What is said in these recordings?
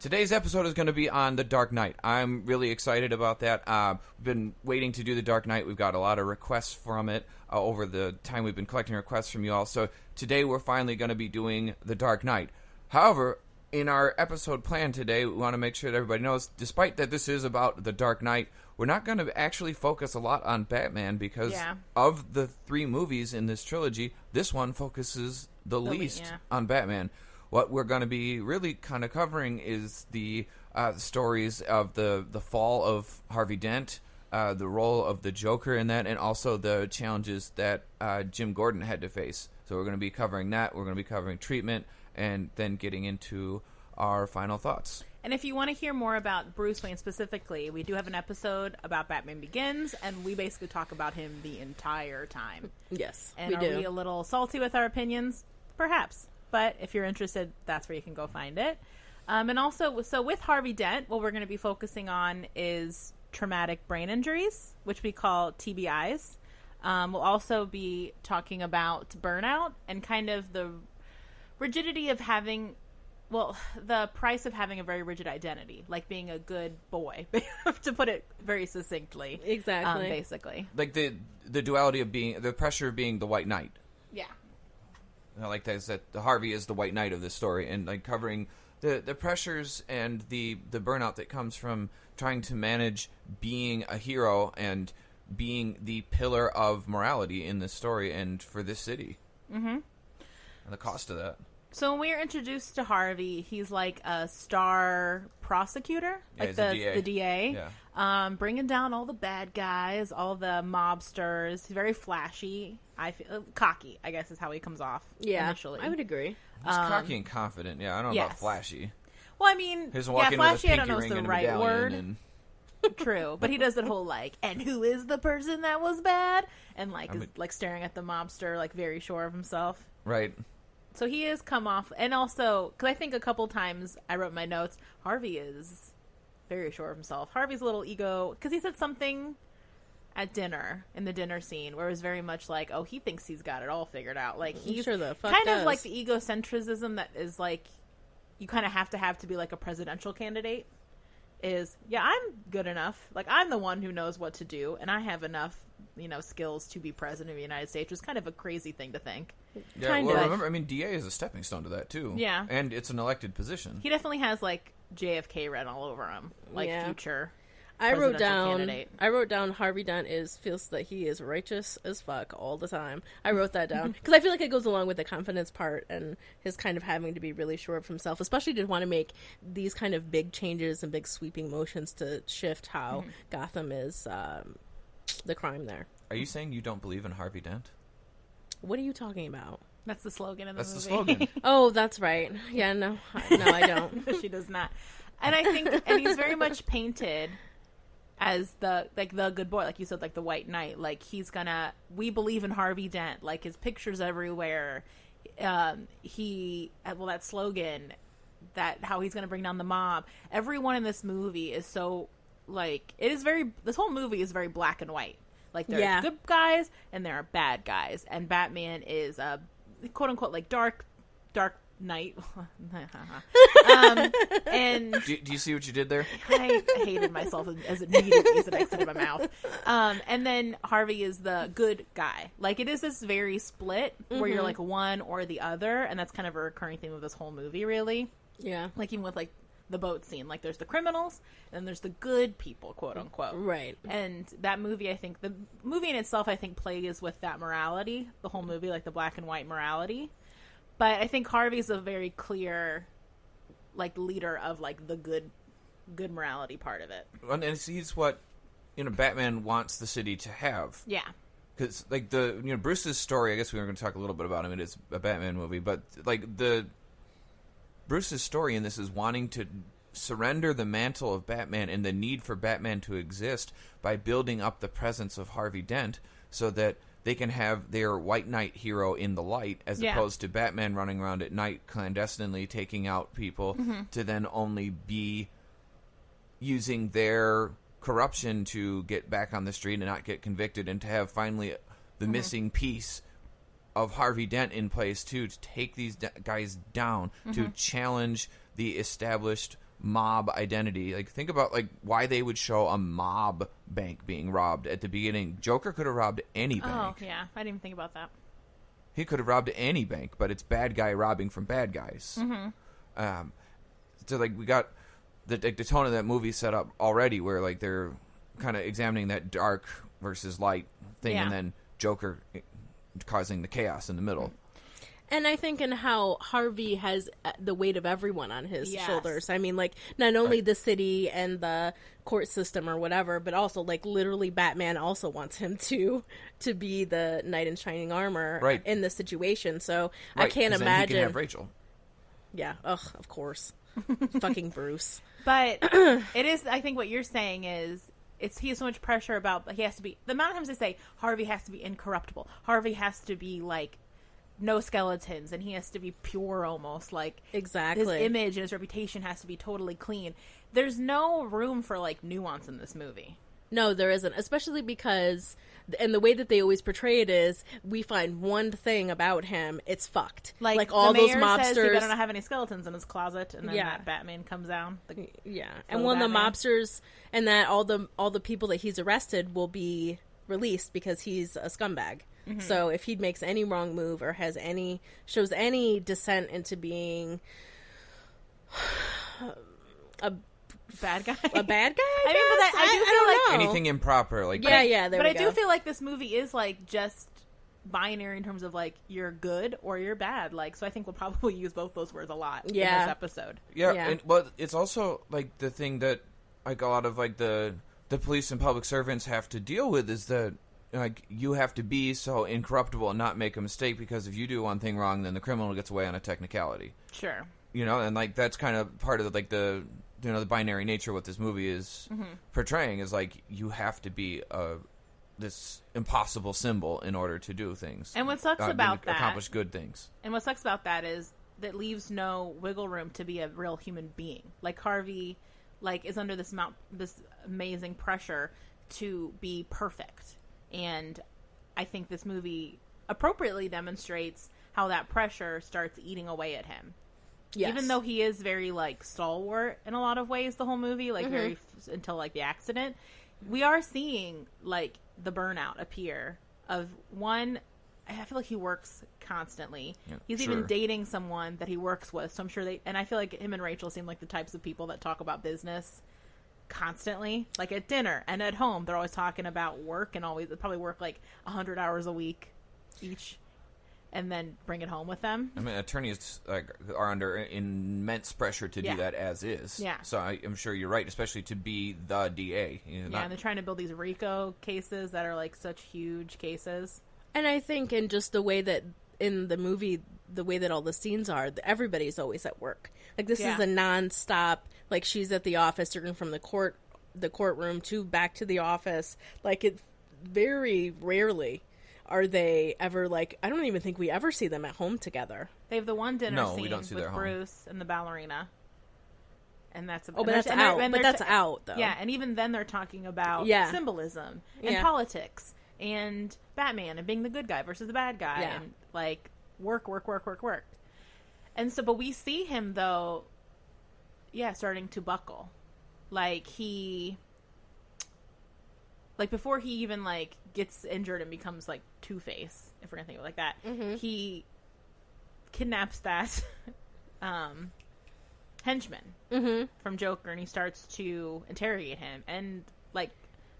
Today's episode is going to be on The Dark Knight. I'm really excited about that. We've been waiting to do The Dark Knight. We've got a lot of requests from it over the time we've been collecting requests from you all. So today we're finally going to be doing The Dark Knight. However, in our episode plan today, we want to make sure that everybody knows, despite that this is about The Dark Knight, we're not going to actually focus a lot on Batman because of the 3 movies in this trilogy, this one focuses the least on Batman. What we're going to be really kind of covering is the stories of the fall of Harvey Dent, the role of the Joker in that, and also the challenges that Jim Gordon had to face. So we're going to be covering that. We're going to be covering treatment, and then getting into our final thoughts. And if you want to hear more about Bruce Wayne specifically, we do have an episode about Batman Begins, and we basically talk about him the entire time. Yes, and we do. Are we a little salty with our opinions? Perhaps. But if you're interested, that's where you can go find it. And also, so with Harvey Dent, what we're going to be focusing on is traumatic brain injuries, which we call TBIs. We'll also be talking about burnout and kind of the rigidity of having, the price of having a very rigid identity, like being a good boy, to put it very succinctly. Exactly. Basically. Like the duality of being, the pressure of being the White Knight. Yeah. I like that, is that Harvey is the White Knight of this story, and like covering the pressures and the burnout that comes from trying to manage being a hero and being the pillar of morality in this story and for this city. Mm-hmm. And the cost of that. So when we're introduced to Harvey, he's like a star prosecutor, like the DA. Yeah. Bringing down all the bad guys, all the mobsters. He's very flashy. I feel cocky, I guess, is how he comes off. Yeah, initially. I would agree. He's cocky and confident. Yeah, I don't know about flashy. Well, I mean, flashy, I don't know is the right word. True, but he does that whole and who is the person that was bad, and is staring at the mobster, very sure of himself. Right. So he is come off, and also because I think a couple times I wrote in my notes, Harvey is very sure of himself. Harvey's a little ego because he said something at dinner, in the dinner scene, where it was very much like, oh, he thinks he's got it all figured out. Like, he's sure the fuck kind does. of like the egocentrism that is you kind of have to be like a presidential candidate. I'm good enough. Like, I'm the one who knows what to do, and I have enough, skills to be president of the United States, which is kind of a crazy thing to think. Yeah, remember, DA is a stepping stone to that, too. Yeah. And it's an elected position. He definitely has, JFK written all over him. Future I wrote candidate. down Harvey Dent feels that he is righteous as fuck all the time. I wrote that down because I feel like it goes along with the confidence part and his kind of having to be really sure of himself, especially to want to make these kind of big changes and big sweeping motions to shift how Gotham is the crime there. Are you saying you don't believe in Harvey Dent? What are you talking about? That's the slogan of the movie. That's the slogan. Oh, that's right. Yeah, no, I don't. She does not. And I think, and he's very much painted as the good boy, like you said, like the White Knight. Like, we believe in Harvey Dent. Like, his pictures everywhere. That slogan, that how he's gonna bring down the mob. Everyone in this movie is so, this whole movie is very black and white. Like, there are good guys and there are bad guys. And Batman is a quote unquote dark Knight. And do you see what you did there? I hated myself as immediately as it exited my mouth. And then Harvey is the good guy. Like, it is this very split where you're like one or the other, and that's kind of a recurring theme of this whole movie, really. Yeah. Like, even with the boat scene, there's the criminals and there's the good people, quote unquote. Right. And that movie, the movie in itself, plays with that morality. The whole movie, the black and white morality. But I think Harvey's a very clear, leader of, the good morality part of it. And he's what, Batman wants the city to have. Yeah. Because, Bruce's story, I guess we were going to talk a little bit about him. It is a Batman movie. But, Bruce's story in this is wanting to surrender the mantle of Batman and the need for Batman to exist by building up the presence of Harvey Dent so that they can have their White Knight hero in the light as opposed to Batman running around at night clandestinely taking out people to then only be using their corruption to get back on the street and not get convicted, and to have finally the missing piece of Harvey Dent in place too, to take these guys down, to challenge the established mob identity. Like, think about like why they would show a mob bank being robbed at the beginning. Joker could have robbed any bank. Oh, yeah. I didn't even think about that. He could have robbed any bank, but it's bad guy robbing from bad guys. Mm-hmm. So like we got the tone of that movie set up already, where like they're kind of examining that dark versus light thing, Yeah. and then Joker causing the chaos in the middle. And I think in how Harvey has the weight of everyone on his Yes. shoulders. I mean, like, not only the city and the court system or whatever, but also, like, literally Batman also wants him to be the knight in shining armor Right. in this situation. So Right, I can't 'cause then imagine. he can have Rachel. Yeah, ugh, of course. Fucking Bruce. But it is, I think what you're saying is, he has so much pressure about, he has to be, the amount of times they say Harvey has to be incorruptible. Harvey has to be, like, no skeletons, and he has to be pure almost. Like, Exactly. his image and his reputation has to be totally clean. There's no room for, like, nuance in this movie. No, there isn't. Especially because, and the way that they always portray it is, we find one thing about him, it's fucked. Like all the those mayor mobsters. says he better not have any skeletons in his closet, and then Yeah. that Batman comes down. Yeah, For and the when the Batman. mobsters and that all the people that he's arrested will be released because he's a scumbag. Mm-hmm. So if he makes any wrong move or shows any descent into being a Bad guy. bad guy, I mean, but I do feel don't like- know. Anything improper, like Yeah, there but we I go. do feel like this movie is like just binary in terms of like you're good or you're bad. Like, so I think we'll probably use both those words a lot in Yeah. this episode. Yeah, Yeah. And, but it's also like the thing that like a lot of like the police and public servants have to deal with is that like you have to be so incorruptible and not make a mistake, because if you do one thing wrong, then the criminal gets away on a technicality. Sure. You know, and like that's kind of part of like the the binary nature of what this movie is portraying is like you have to be this impossible symbol in order to do things. And what sucks about that, accomplish good things. and what sucks about that is that leaves no wiggle room to be a real human being. Like Harvey, like is under this amazing pressure to be perfect, and I think this movie appropriately demonstrates how that pressure starts eating away at him. Yes. Even though he is very like stalwart in a lot of ways, the whole movie, like very until like the accident, we are seeing like the burnout appear of one. I feel like he works constantly. Yeah, He's sure. even dating someone that he works with, so I'm sure and I feel like him and Rachel seem like the types of people that talk about business constantly, like at dinner and at home. They're always talking about work and they probably work like 100 hours a week each, and then bring it home with them. I mean, attorneys are under immense pressure to Yeah. do that as is. Yeah. So I'm sure you're right, especially to be the DA. And they're trying to build these RICO cases that are like such huge cases. And I think in just the way that in the movie, the way that all the scenes are, everybody's always at work. Like this is a nonstop. Like she's at the office, turning from the courtroom to back to the office. Like it very rarely are they ever like. I don't even think we ever see them at home together. They have the one dinner No, scene we don't see with their home. Bruce and the ballerina, and that's Oh, but that's out. But that's out though. Yeah, and even then they're talking about Yeah. symbolism and Yeah. politics and Batman and being the good guy versus the bad guy Yeah. and like work. And so, but we see him though, starting to buckle. Like before he even like gets injured and becomes like Two-Face, if we're gonna think of it like that, he kidnaps that henchman from Joker, and he starts to interrogate him and like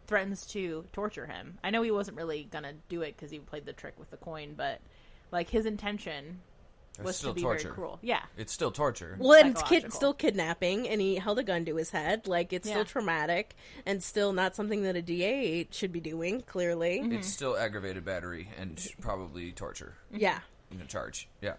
threatens to torture him. I know he wasn't really gonna do it because he played the trick with the coin, but like his intention was still to be torture. very cruel. Yeah. It's still torture. Well, and it's Psychological. still kidnapping, and he held a gun to his head. Like, it's still Yeah. traumatic, and still not something that a DA should be doing, clearly. It's still aggravated battery and probably torture Yeah. in a charge. Yeah.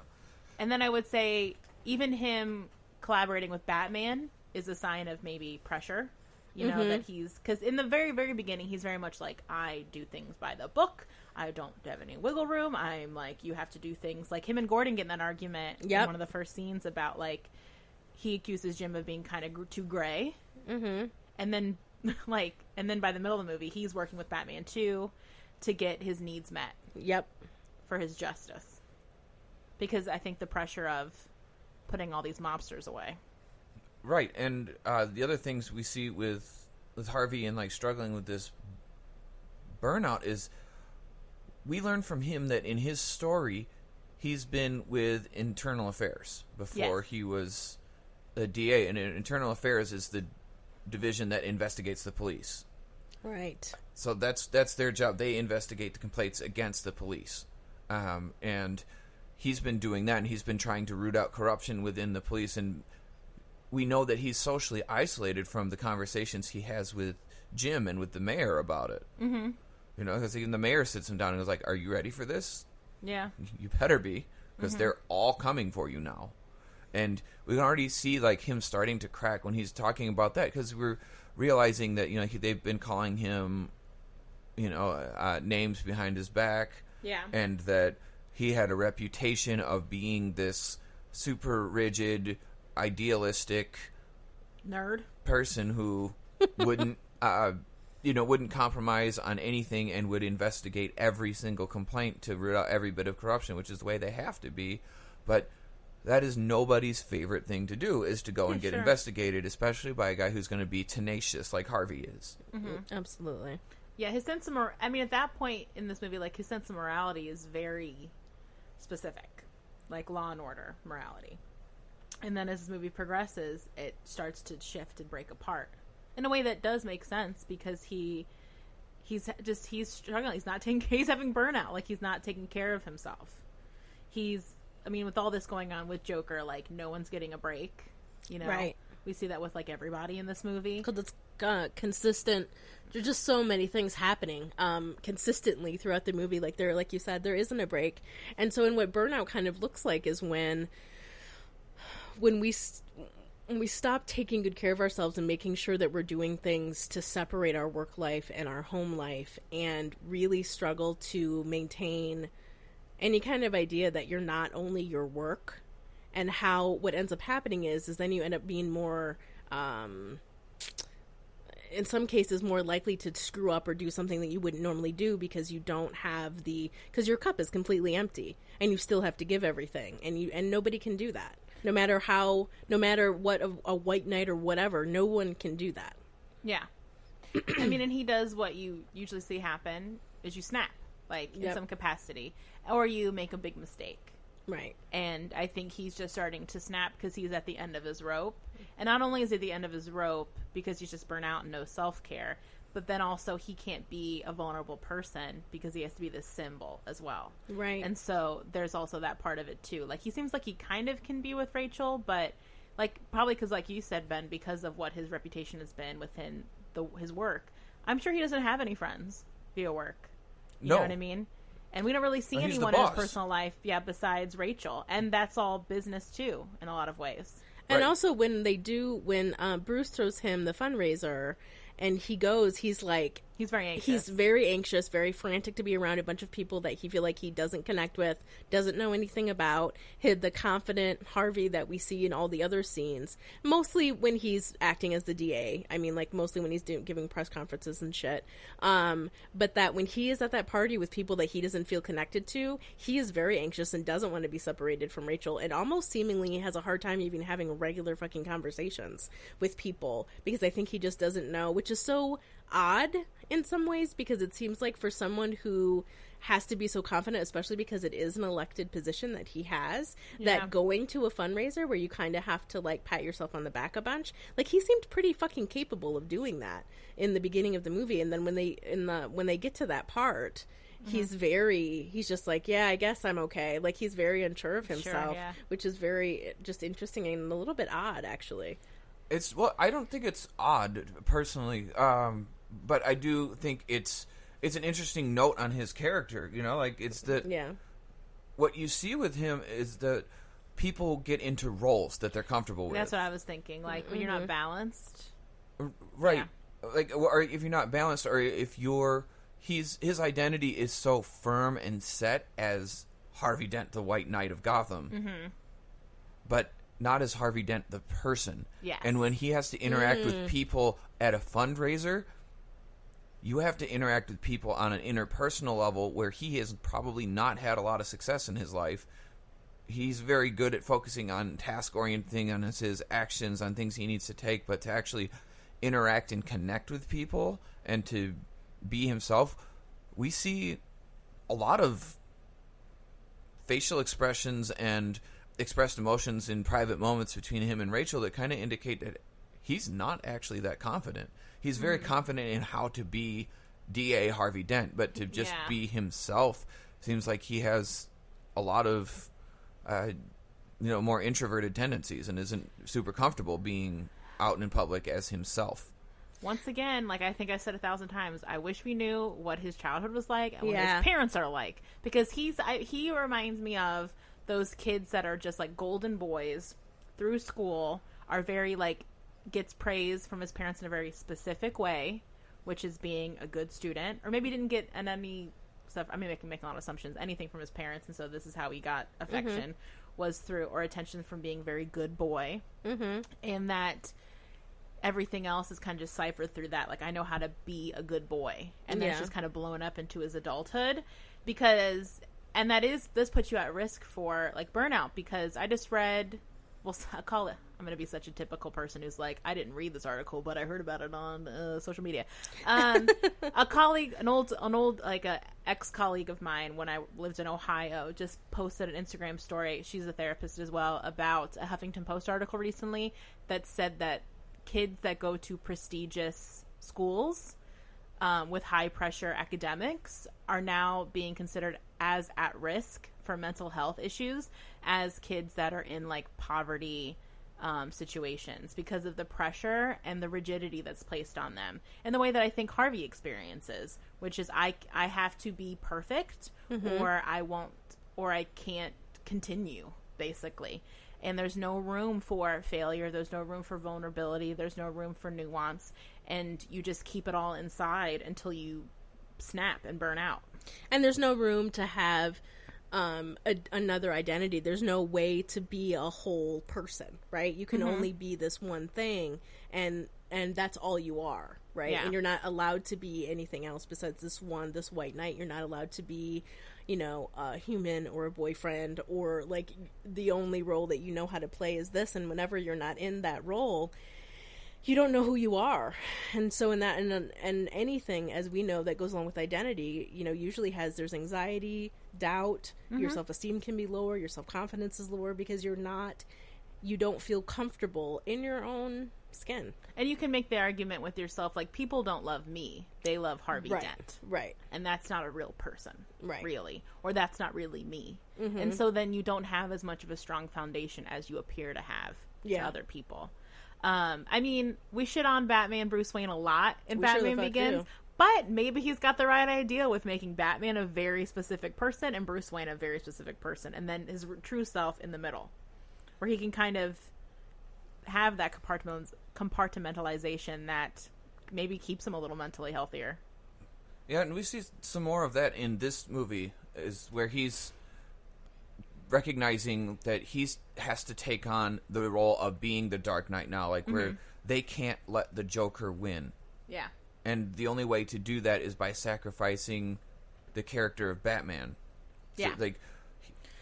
And then I would say even him collaborating with Batman is a sign of maybe pressure. You know, that because in the very, very beginning, he's very much like, I do things by the book. I don't have any wiggle room. I'm like, you have to do things like him and Gordon get in that argument in one of the first scenes about like, he accuses Jim of being kind of too gray. Mm-hmm. And then and then by the middle of the movie, he's working with Batman too to get his needs met Yep. for his justice. Because I think the pressure of putting all these mobsters away. Right, and the other things we see with Harvey and like struggling with this burnout is we learn from him that in his story he's been with internal affairs before he was a DA, and internal affairs is the division that investigates the police. Right. So that's their job. They investigate the complaints against the police, and he's been doing that, and he's been trying to root out corruption within the police. And we know that he's socially isolated from the conversations he has with Jim and with the mayor about it. Mm-hmm. You know, because even the mayor sits him down and is like, "Are you ready for this? Yeah, You better be, because they're all coming for you now." And we can already see like him starting to crack when he's talking about that, because we're realizing that, you know, they've been calling him, you know, names behind his back. Yeah. And that he had a reputation of being this super rigid, idealistic nerd person who wouldn't, wouldn't compromise on anything and would investigate every single complaint to root out every bit of corruption, which is the way they have to be. But that is nobody's favorite thing to do, is to go and get investigated, especially by a guy who's going to be tenacious like Harvey is. Mm-hmm. Absolutely. Yeah, his sense of at that point in this movie, like, his sense of morality is very specific, like Law and Order morality. And then as this movie progresses, it starts to shift and break apart in a way that does make sense, because he's struggling. He's having burnout. Like, he's not taking care of himself. With all this going on with Joker, like, no one's getting a break, you know? Right. We see that with, like, everybody in this movie. Because it's consistent. There's just so many things happening consistently throughout the movie. Like you said, there isn't a break. And so, in what burnout kind of looks like is when we stop taking good care of ourselves and making sure that we're doing things to separate our work life and our home life, and really struggle to maintain any kind of idea that you're not only your work. And how what ends up happening is then you end up being more, in some cases, more likely to screw up or do something that you wouldn't normally do, because you don't have because your cup is completely empty and you still have to give everything, and nobody can do that. No matter what a white knight or whatever, no one can do that. Yeah. And he does what you usually see happen is you snap, like, in some capacity, or you make a big mistake. Right. And I think he's just starting to snap because he's at the end of his rope. And not only is he at the end of his rope because he's just burnt out and no self-care, but then also he can't be a vulnerable person because he has to be this symbol as well. Right. And so there's also that part of it too. Like, he seems like he kind of can be with Rachel, but, like, probably because, like you said, Ben, because of what his reputation has been within his work, I'm sure he doesn't have any friends via work. You know what I mean? And we don't really see anyone in his personal life, besides Rachel. And that's all business, too, in a lot of ways. And also, when Bruce throws him the fundraiser and he goes, he's like... He's very anxious. He's very anxious, very frantic to be around a bunch of people that he feel like he doesn't connect with, doesn't know anything about. The confident Harvey that we see in all the other scenes. Mostly when he's acting as the DA. I mean, like, mostly when he's giving press conferences and shit. But that when he is at that party with people that he doesn't feel connected to, he is very anxious and doesn't want to be separated from Rachel, and almost seemingly has a hard time even having regular fucking conversations with people, because I think he just doesn't know, which is so odd in some ways, because it seems like for someone who has to be so confident, especially because it is an elected position that he has, that going to a fundraiser where you kind of have to, like, pat yourself on the back a bunch, like, he seemed pretty fucking capable of doing that in the beginning of the movie. And then when they get to that part, he's just like, yeah, I guess I'm okay. Like, he's very unsure of himself, which is very just interesting and a little bit odd, actually. I don't think it's odd personally, but I do think it's an interesting note on his character. You know, like, it's that what you see with him is that people get into roles that they're comfortable with. That's what I was thinking. Like, when you're not balanced, right? Yeah. Like, or if you're not balanced, or if his identity is so firm and set as Harvey Dent, the White Knight of Gotham, but not as Harvey Dent, the person. Yes. And when he has to interact with people at a fundraiser, you have to interact with people on an interpersonal level where he has probably not had a lot of success in his life. he's very good at focusing on task-oriented things, on his actions, on things he needs to take, but to actually interact and connect with people and to be himself, we see a lot of facial expressions and expressed emotions in private moments between him and Rachel that kind of indicate that he's not actually that confident. He's very confident in how to be D.A. Harvey Dent, but to just be himself seems like he has a lot of more introverted tendencies and isn't super comfortable being out in public as himself. Once again, like I think I said 1,000 times, I wish we knew what his childhood was like and what his parents are like, because he reminds me of those kids that are just like golden boys through school, are very like gets praise from his parents in a very specific way, which is being a good student, or maybe didn't get any stuff. I mean, making a lot of assumptions, anything from his parents, and so this is how he got affection was through, or attention from being a very good boy, and that everything else is kind of just ciphered through that. Like, I know how to be a good boy, and then it's just kind of blown up into his adulthood, because, and this puts you at risk for like burnout, because I just read, well, I'll call it, I'm going to be such a typical person who's like, I didn't read this article, but I heard about it on social media. A colleague, an old like a ex-colleague of mine when I lived in Ohio, just posted an Instagram story. She's a therapist as well, about a Huffington Post article recently that said that kids that go to prestigious schools with high pressure academics are now being considered as at risk for mental health issues as kids that are in like poverty situations, because of the pressure and the rigidity that's placed on them, and the way that I think Harvey experiences, which is I have to be perfect or I won't, or I can't continue, basically. And there's no room for failure. There's no room for vulnerability. There's no room for nuance. And you just keep it all inside until you snap and burn out. And there's no room to have another identity. There's no way to be a whole person, right? You can only be this one thing, and that's all you are, right? Yeah. And you're not allowed to be anything else besides this white knight. You're not allowed to be, a human or a boyfriend, or like the only role that you know how to play is this. And whenever you're not in that role, you don't know who you are. And so in that, and anything, as we know, that goes along with identity, usually there's anxiety, doubt, your self-esteem can be lower, your self-confidence is lower, because you don't feel comfortable in your own skin. And you can make the argument with yourself, like, people don't love me, they love Harvey Dent. Right. And that's not a real person, right? Really. Or that's not really me. And so then you don't have as much of a strong foundation as you appear to have to other people. I mean, we shit on Batman Bruce Wayne a lot in Batman Begins, but maybe he's got the right idea with making Batman a very specific person and Bruce Wayne a very specific person, and then his true self in the middle, where he can kind of have that compartmentalization that maybe keeps him a little mentally healthier. Yeah, and we see some more of that in this movie, is where he's recognizing that he has to take on the role of being the Dark Knight now, like where they can't let the Joker win. Yeah. And the only way to do that is by sacrificing the character of Batman. Yeah. So, like,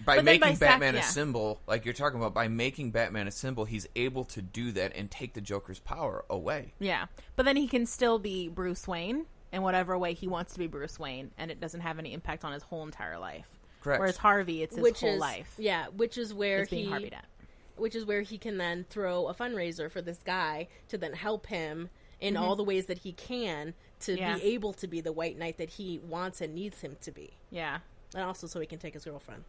by making Batman a symbol, like you're talking about, by making Batman a symbol, he's able to do that and take the Joker's power away. Yeah. But then he can still be Bruce Wayne in whatever way he wants to be Bruce Wayne, and it doesn't have any impact on his whole entire life. Correct. Whereas Harvey, it's his whole life. Yeah, which is where Harvey Dent. Which is where he can then throw a fundraiser for this guy to then help him in all the ways that he can to be able to be the white knight that he wants and needs him to be. Yeah. And also so he can take his girlfriend.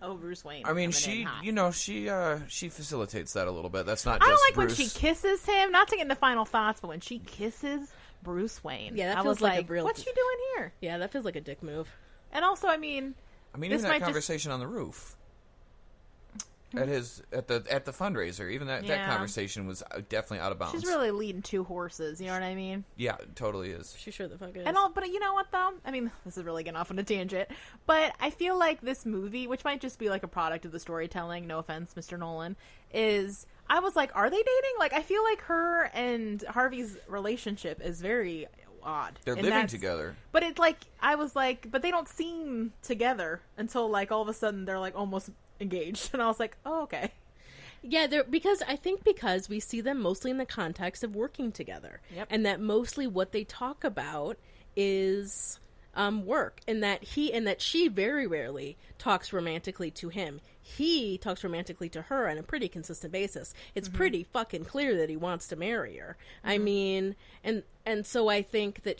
Oh, Bruce Wayne. I mean, she facilitates that a little bit. That's not I just don't like Bruce. when she kisses him. Not to get into final thoughts, but when she kisses Bruce Wayne, yeah, that I feels was like a real. What's she doing here? Yeah, that feels like a dick move. And also, I mean, even that conversation on the roof at the fundraiser, even that conversation was definitely out of bounds. She's really leading two horses. You know what I mean? Yeah, it totally is. She sure the fuck is. But you know what though? I mean, this is really getting off on a tangent, but I feel like this movie, which might just be like a product of the storytelling, no offense, Mr. Nolan, I was like, are they dating? Like, I feel like her and Harvey's relationship is very odd. They're And living that's- together. But it's like, I was like, but they don't seem together until like all of a sudden they're like almost engaged. And I was like, oh, okay. Yeah, because we see them mostly in the context of working together. Yep. And that mostly what they talk about is work, and that she very rarely talks romantically to him. He talks romantically to her on a pretty consistent basis. It's pretty fucking clear that he wants to marry her. I mean, and so I think that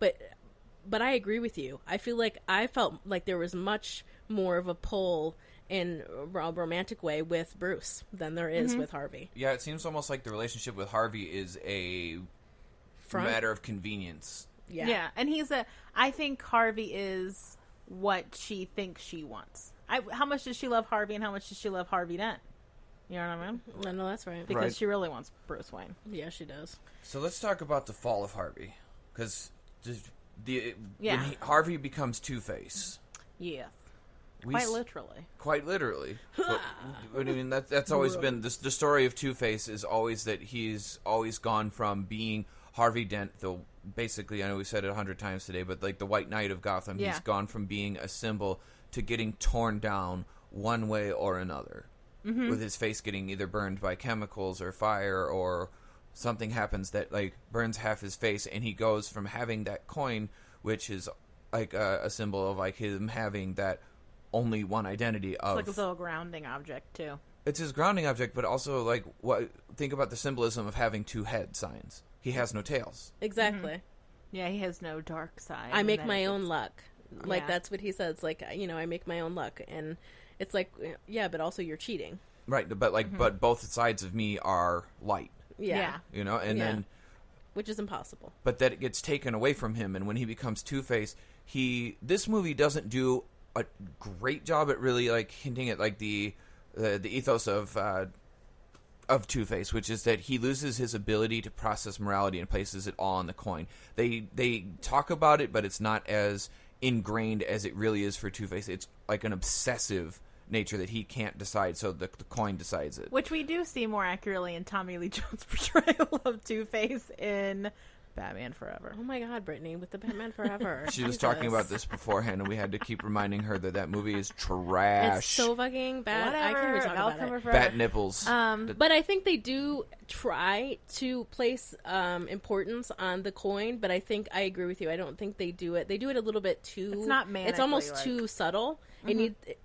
but I agree with you. I felt like there was much more of a pull in a romantic way with Bruce than there is with Harvey. Yeah, it seems almost like the relationship with Harvey is a matter of convenience. Yeah. And I think Harvey is what she thinks she wants. How much does she love Harvey and how much does she love Harvey Dent? You know what I mean? I know that's right. Because Right. she really wants Bruce Wayne. Yeah, she does. So let's talk about the fall of Harvey, because when Yeah. Harvey becomes Two-Face. Yes. we Quite s- literally. Quite literally. But, I mean, that's always been the story of Two-Face is always that he's always gone from being Harvey Dent, basically, I know we said it 100 times today, but like the White Knight of Gotham, Yeah. he's gone from being a symbol to getting torn down one way or another, with his face getting either burned by chemicals or fire, or something happens that like burns half his face, and he goes from having that coin, which is like a symbol of like him having that only one identity of. It's like his little grounding object, too. It's his grounding object, but also like think about the symbolism of having two head signs. He has no tails. Exactly. Yeah, he has no dark side. I and make then my it own gets- luck. Like, Yeah. that's what he says. Like, I make my own luck. And it's like, yeah, but also you're cheating. Right, but like, but both sides of me are light, Yeah. you know, and Yeah. then, Which is impossible. but that it gets taken away from him, and when he becomes Two-Face, this movie doesn't do a great job at really like hinting at like the ethos of Two-Face, which is that he loses his ability to process morality and places it all on the coin. They talk about it, but it's not as ingrained as it really is for Two-Face. It's like an obsessive nature that he can't decide, so the coin decides it. Which we do see more accurately in Tommy Lee Jones' portrayal of Two-Face in Batman Forever. Oh my God, Brittany, with the Batman Forever. She was Jesus. talking about this beforehand, and we had to keep reminding her that movie is trash. It's so fucking bad. I can't Whatever. even talk Val about Kilmer it. Forever. Bat nipples. But I think they do try to place importance on the coin, but I think I agree with you. I don't think they do it. They do it a little bit too. It's not It's almost manically, too subtle.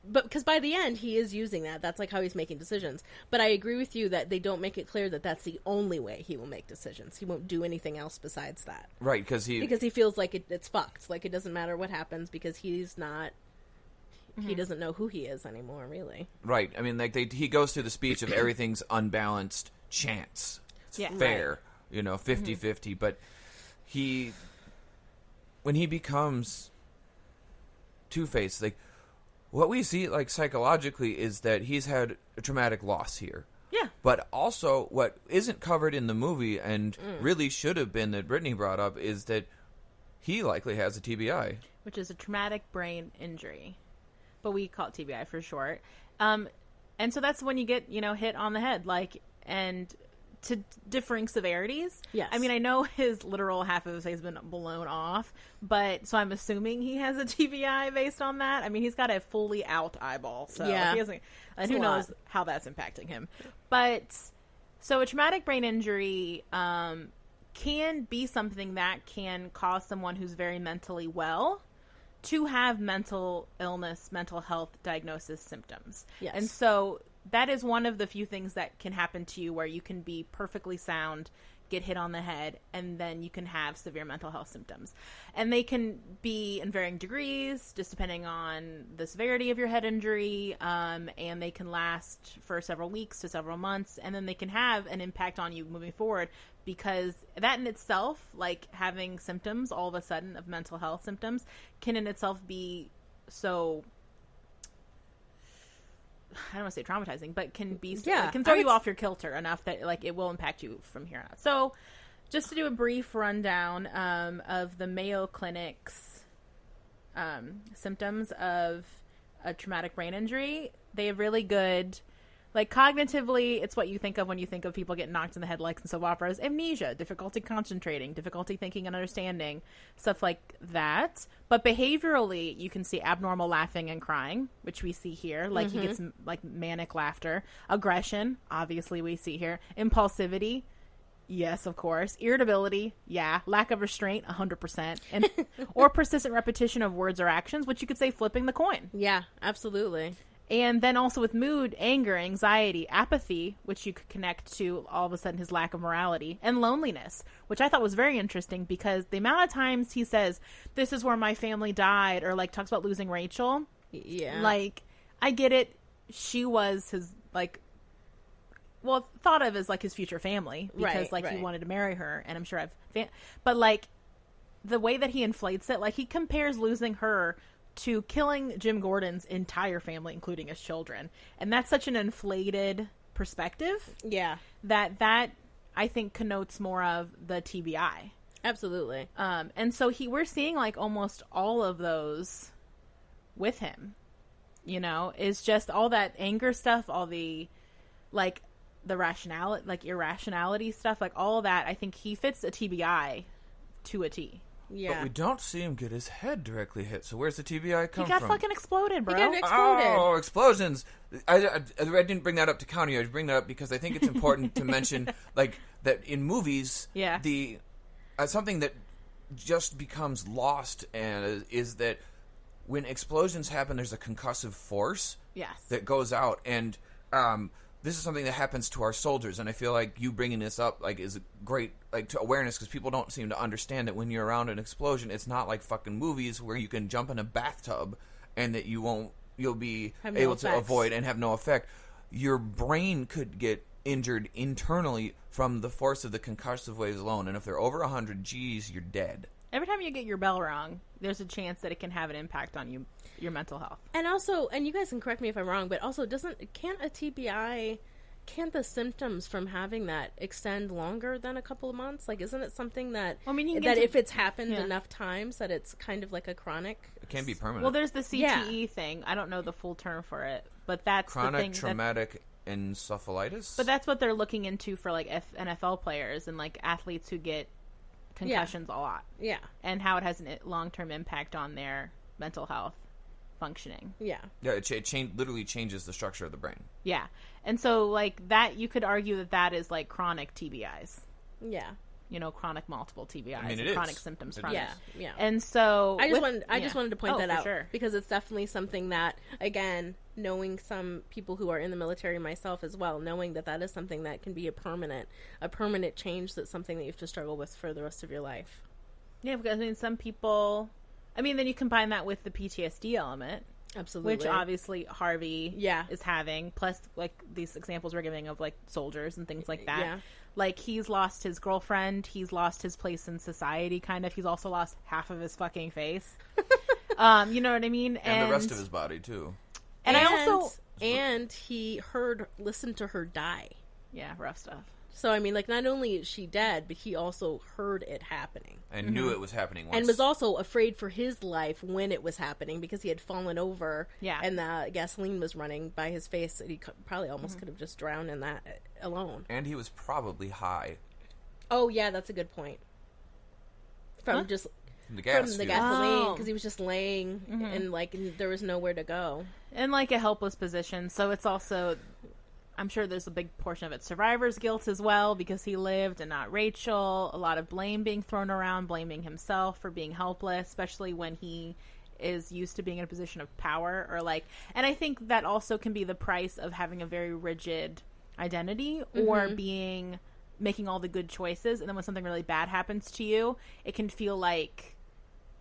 But because by the end he is using that. That's like how he's making decisions. But I agree with you that they don't make it clear that that's the only way he will make decisions. He won't do anything else besides that. Right, because Because he feels like it's fucked. Like it doesn't matter what happens because he's not. He doesn't know who he is anymore, really. right. I mean, like he goes through the speech of everything's unbalanced chance. It's Yeah. fair, 50-50. But when he becomes Two-Face, like what we see, like psychologically, is that he's had a traumatic loss here. Yeah. But also, what isn't covered in the movie and really should have been that Brittany brought up is that he likely has a TBI. Which is a traumatic brain injury. But we call it TBI for short. And so that's when you get, hit on the head, and to differing severities. Yes. I mean, I know his literal half of his face has been blown off, but so I'm assuming he has a TBI based on that. I mean, he's got a fully out eyeball, so Yeah. if he hasn't, and It's who a lot. knows how that's impacting him. But so a traumatic brain injury can be something that can cause someone who's very mentally well to have mental illness, mental health diagnosis symptoms. Yes. And so that is one of the few things that can happen to you where you can be perfectly sound, get hit on the head, and then you can have severe mental health symptoms. And they can be in varying degrees, just depending on the severity of your head injury, and they can last for several weeks to several months, and then they can have an impact on you moving forward, because that in itself, like having symptoms all of a sudden of mental health symptoms, can in itself be so... I don't want to say traumatizing, but can be can throw you off your kilter enough that like it will impact you from here on out. So, just to do a brief rundown of the Mayo Clinic's symptoms of a traumatic brain injury, they have really good Like, cognitively, it's what you think of when you think of people getting knocked in the head like in soap operas. Amnesia, difficulty concentrating, difficulty thinking and understanding, stuff like that. But behaviorally, you can see abnormal laughing and crying, which we see here. Like, he gets, like, manic laughter. Aggression, obviously we see here. Impulsivity, yes, of course. Irritability, yeah. Lack of restraint, 100%. And or persistent repetition of words or actions, which you could say flipping the coin. Yeah, absolutely. And then also with mood, anger, anxiety, apathy, which you could connect to all of a sudden his lack of morality, and loneliness, which I thought was very interesting because the amount of times he says, this is where my family died, or like talks about losing Rachel. Yeah. Like, I get it. She was his, like, well, thought of as like his future family because he wanted to marry her, and I'm sure but like the way that he inflates it, like he compares losing her to killing Jim Gordon's entire family, including his children. And that's such an inflated perspective. Yeah. That I think connotes more of the TBI. Absolutely. And so we're seeing like almost all of those with him, you know, is just all that anger stuff, all the like the rationality, like irrationality stuff, like all of that. I think he fits a TBI to a T. Yeah. But we don't see him get his head directly hit. So where's the TBI come from? He got fucking exploded, bro. He got exploded. Oh, explosions. I didn't bring that up to count you. I bring that up because I think it's important to mention, like, that in movies, the something that just becomes lost and is that when explosions happen, there's a concussive force that goes out. And this is something that happens to our soldiers, and I feel like you bringing this up like is a great like to awareness because people don't seem to understand that when you're around an explosion, it's not like fucking movies where you can jump in a bathtub and that you'll be able to avoid and have no effect. Your brain could get injured internally from the force of the concussive waves alone, and if they're over 100 G's, you're dead. Every time you get your bell rung, there's a chance that it can have an impact on your mental health. And also, and you guys can correct me if I'm wrong, but also can't the symptoms from having that extend longer than a couple of months? Like, isn't it something that, if it's happened enough times that it's kind of like a chronic? It can be permanent. Well, there's the CTE thing. I don't know the full term for it, but that's chronic the thing. Traumatic encephalitis? But that's what they're looking into for, like, NFL players and, like, athletes who get concussions a lot. Yeah. And how it has a long-term impact on their mental health functioning. Yeah. Yeah, it literally changes the structure of the brain. Yeah. And so, like, that, you could argue that is, like, chronic TBIs. Yeah. You know, chronic multiple TBIs. I mean, it chronic is. symptoms It from is. it. Yeah. And so... I just wanted to point that out. Sure. Because it's definitely something that, again, knowing some people who are in the military, myself as well, knowing that is something that can be a permanent change, that's something that you have to struggle with for the rest of your life. Yeah, because, I mean, some people... I mean, then you combine that with the PTSD element. Absolutely. Which obviously Harvey is having, plus like these examples we're giving of like soldiers and things like that. Yeah. Like he's lost his girlfriend, he's lost his place in society, kind of. He's also lost half of his fucking face. You know what I mean? And the rest of his body too. And he listened to her die. Yeah, rough stuff. So, I mean, like, not only is she dead, but he also heard it happening. And knew it was happening once. And was also afraid for his life when it was happening because he had fallen over and the gasoline was running by his face. He probably almost could have just drowned in that alone. And he was probably high. Oh, yeah, that's a good point. From the gasoline, because he was just laying and, like, there was nowhere to go. In, like, a helpless position. So it's also... I'm sure there's a big portion of it survivor's guilt as well because he lived and not Rachel. A lot of blame being thrown around, blaming himself for being helpless, especially when he is used to being in a position of power or like. And I think that also can be the price of having a very rigid identity or making all the good choices. And then when something really bad happens to you, it can feel like,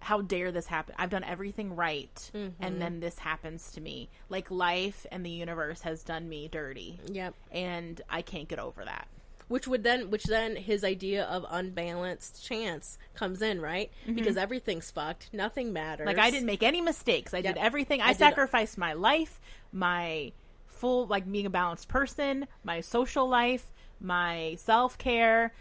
how dare this happen? I've done everything right, and then this happens to me. Like, life and the universe has done me dirty. Yep. And I can't get over that. Which then his idea of unbalanced chance comes in, right? Because everything's fucked. Nothing matters. Like, I didn't make any mistakes. I did everything. I sacrificed my life, my full, like, being a balanced person, my social life, my self-care,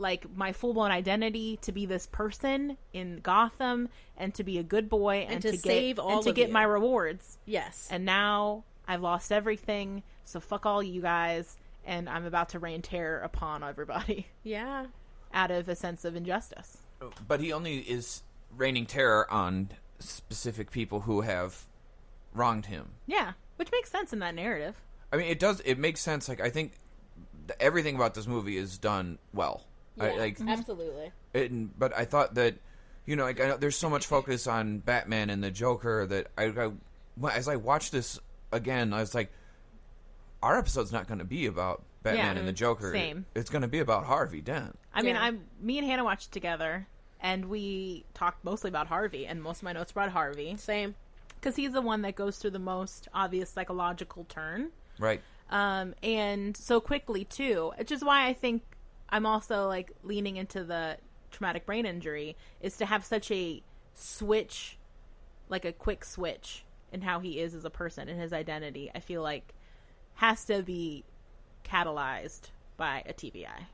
like my full-blown identity to be this person in Gotham and to be a good boy and to save all and to of get you. my rewards. Yes. And now I've lost everything, so fuck all you guys, and I'm about to rain terror upon everybody. Yeah. Out of a sense of injustice. But he only is raining terror on specific people who have wronged him. Yeah, which makes sense in that narrative. I mean, it does. It makes sense. Like, I think everything about this movie is done well. Yeah, absolutely. But I thought that, you know, like, I know there's so much focus on Batman and the Joker that as I watched this again, I was like, our episode's not going to be about Batman and the Joker. Same. It's going to be about Harvey Dent. I mean, me and Hannah watched together, and we talked mostly about Harvey, and most of my notes were about Harvey. Same. Because he's the one that goes through the most obvious psychological turn. Right. And so quickly, too. Which is why I think I'm also, like, leaning into the traumatic brain injury, is to have such a switch, like a quick switch in how he is as a person and his identity, I feel like has to be catalyzed by a TBI.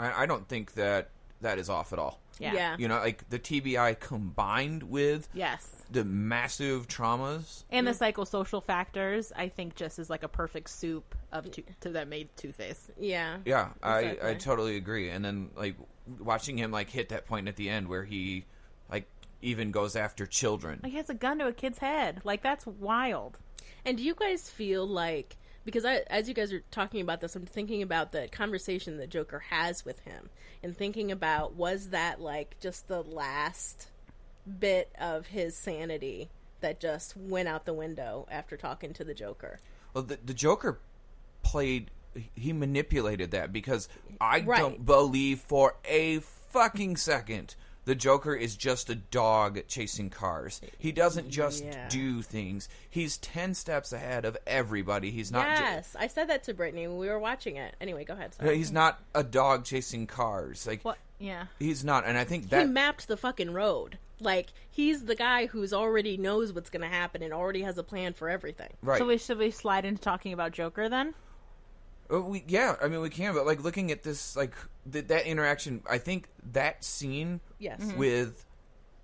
I don't think that is off at all. Yeah. You know, like, the TBI combined with the massive traumas. And the psychosocial factors, I think just is like a perfect soup of that made Two-Face. Yeah. Yeah, exactly. I totally agree. And then, like, watching him, like, hit that point at the end where he, like, even goes after children. Like, he has a gun to a kid's head. Like, that's wild. And do you guys feel like, because as you guys are talking about this, I'm thinking about the conversation that Joker has with him and thinking about, was that like just the last bit of his sanity that just went out the window after talking to the Joker? Well, the Joker he manipulated that, because I Right. don't believe for a fucking second the Joker is just a dog chasing cars. He doesn't just do things. He's 10 steps ahead of everybody. He's not. Yes, I said that to Brittany when we were watching it. Anyway, go ahead. Sorry. He's not a dog chasing cars. Like, What? Yeah. he's not. And I think that He mapped the fucking road. Like, he's the guy who's already knows what's going to happen and already has a plan for everything. right. So should we slide into talking about Joker then? I mean, we can, but, like, looking at this, like, that interaction, I think that scene Yes. with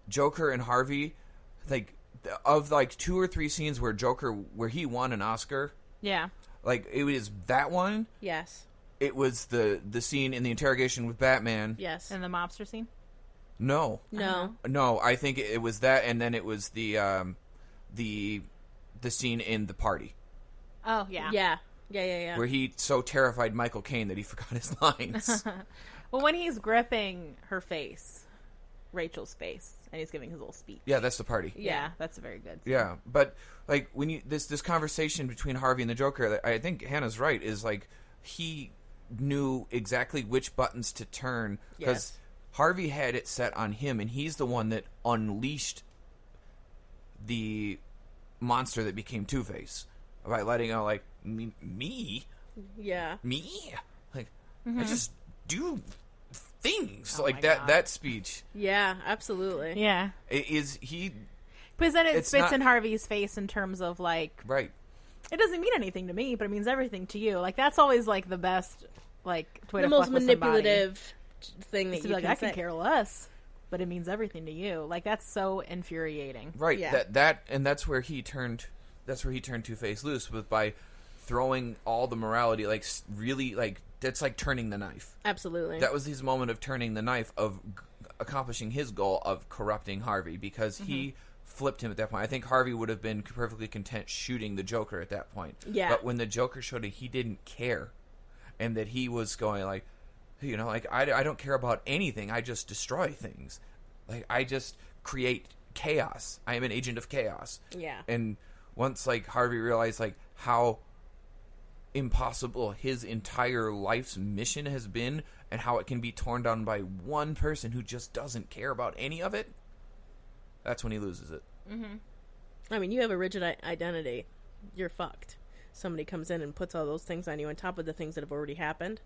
Joker and Harvey, like, of, like, 2 or 3 scenes where he won an Oscar, Yeah. like, it was that one. Yes. It was the scene in the interrogation with Batman. Yes. And the mobster scene? No. No. I think it was that, and then it was the scene in the party. Oh, yeah. Yeah. Where he so terrified Michael Caine that he forgot his lines. Well, when he's gripping her face, Rachel's face, and he's giving his little speech. Yeah, that's the party. Yeah, that's very good. Yeah, but, like, when you this conversation between Harvey and the Joker, I think Hannah's right, is, like, he knew exactly which buttons to turn, because Harvey had it set on him, and he's the one that unleashed the monster that became Two-Face by letting out, like, me? Yeah. Me? Like, I just do things. Oh like, my God. that speech Yeah, absolutely. Yeah. is he... Because then it It's spits not- in Harvey's face in terms of, like, Right. it doesn't mean anything to me, but it means everything to you. Like, that's always, like, the best, like, way The to most fuck with somebody. manipulative thing that Is to you be like, can I say. can care less, but it means everything to you. Like, that's so infuriating. Right. Yeah. That's where he turned Two-Face loose, by throwing all the morality, like, really, like, that's like turning the knife. Absolutely. That was his moment of turning the knife, of accomplishing his goal of corrupting Harvey, because he flipped him at that point. I think Harvey would have been perfectly content shooting the Joker at that point. Yeah. But when the Joker showed it, he didn't care. And that he was going, like, you know, like, I don't care about anything. I just destroy things. Like, I just create chaos. I am an agent of chaos. Yeah. And once, like, Harvey realized, like, how impossible his entire life's mission has been, and how it can be torn down by one person who just doesn't care about any of it, that's when he loses it. I mean, you have a rigid identity. You're fucked. Somebody comes in and puts all those things on you on top of the things that have already happened.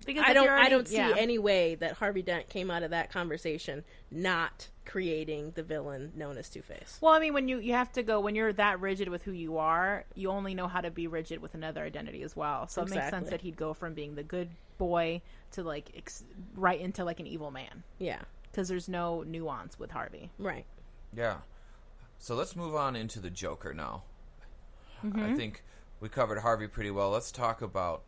Because I if you're already- don't see yeah. any way that Harvey Dent came out of that conversation not creating the villain known as Two-Face. Well, I mean, when you have to go, when you're that rigid with who you are, you only know how to be rigid with another identity as well. So it makes sense Exactly. that he'd go from being the good boy to, like, right into, like, an evil man. Yeah. Because there's no nuance with Harvey. Right. Yeah. So let's move on into the Joker now. I think we covered Harvey pretty well. Let's talk about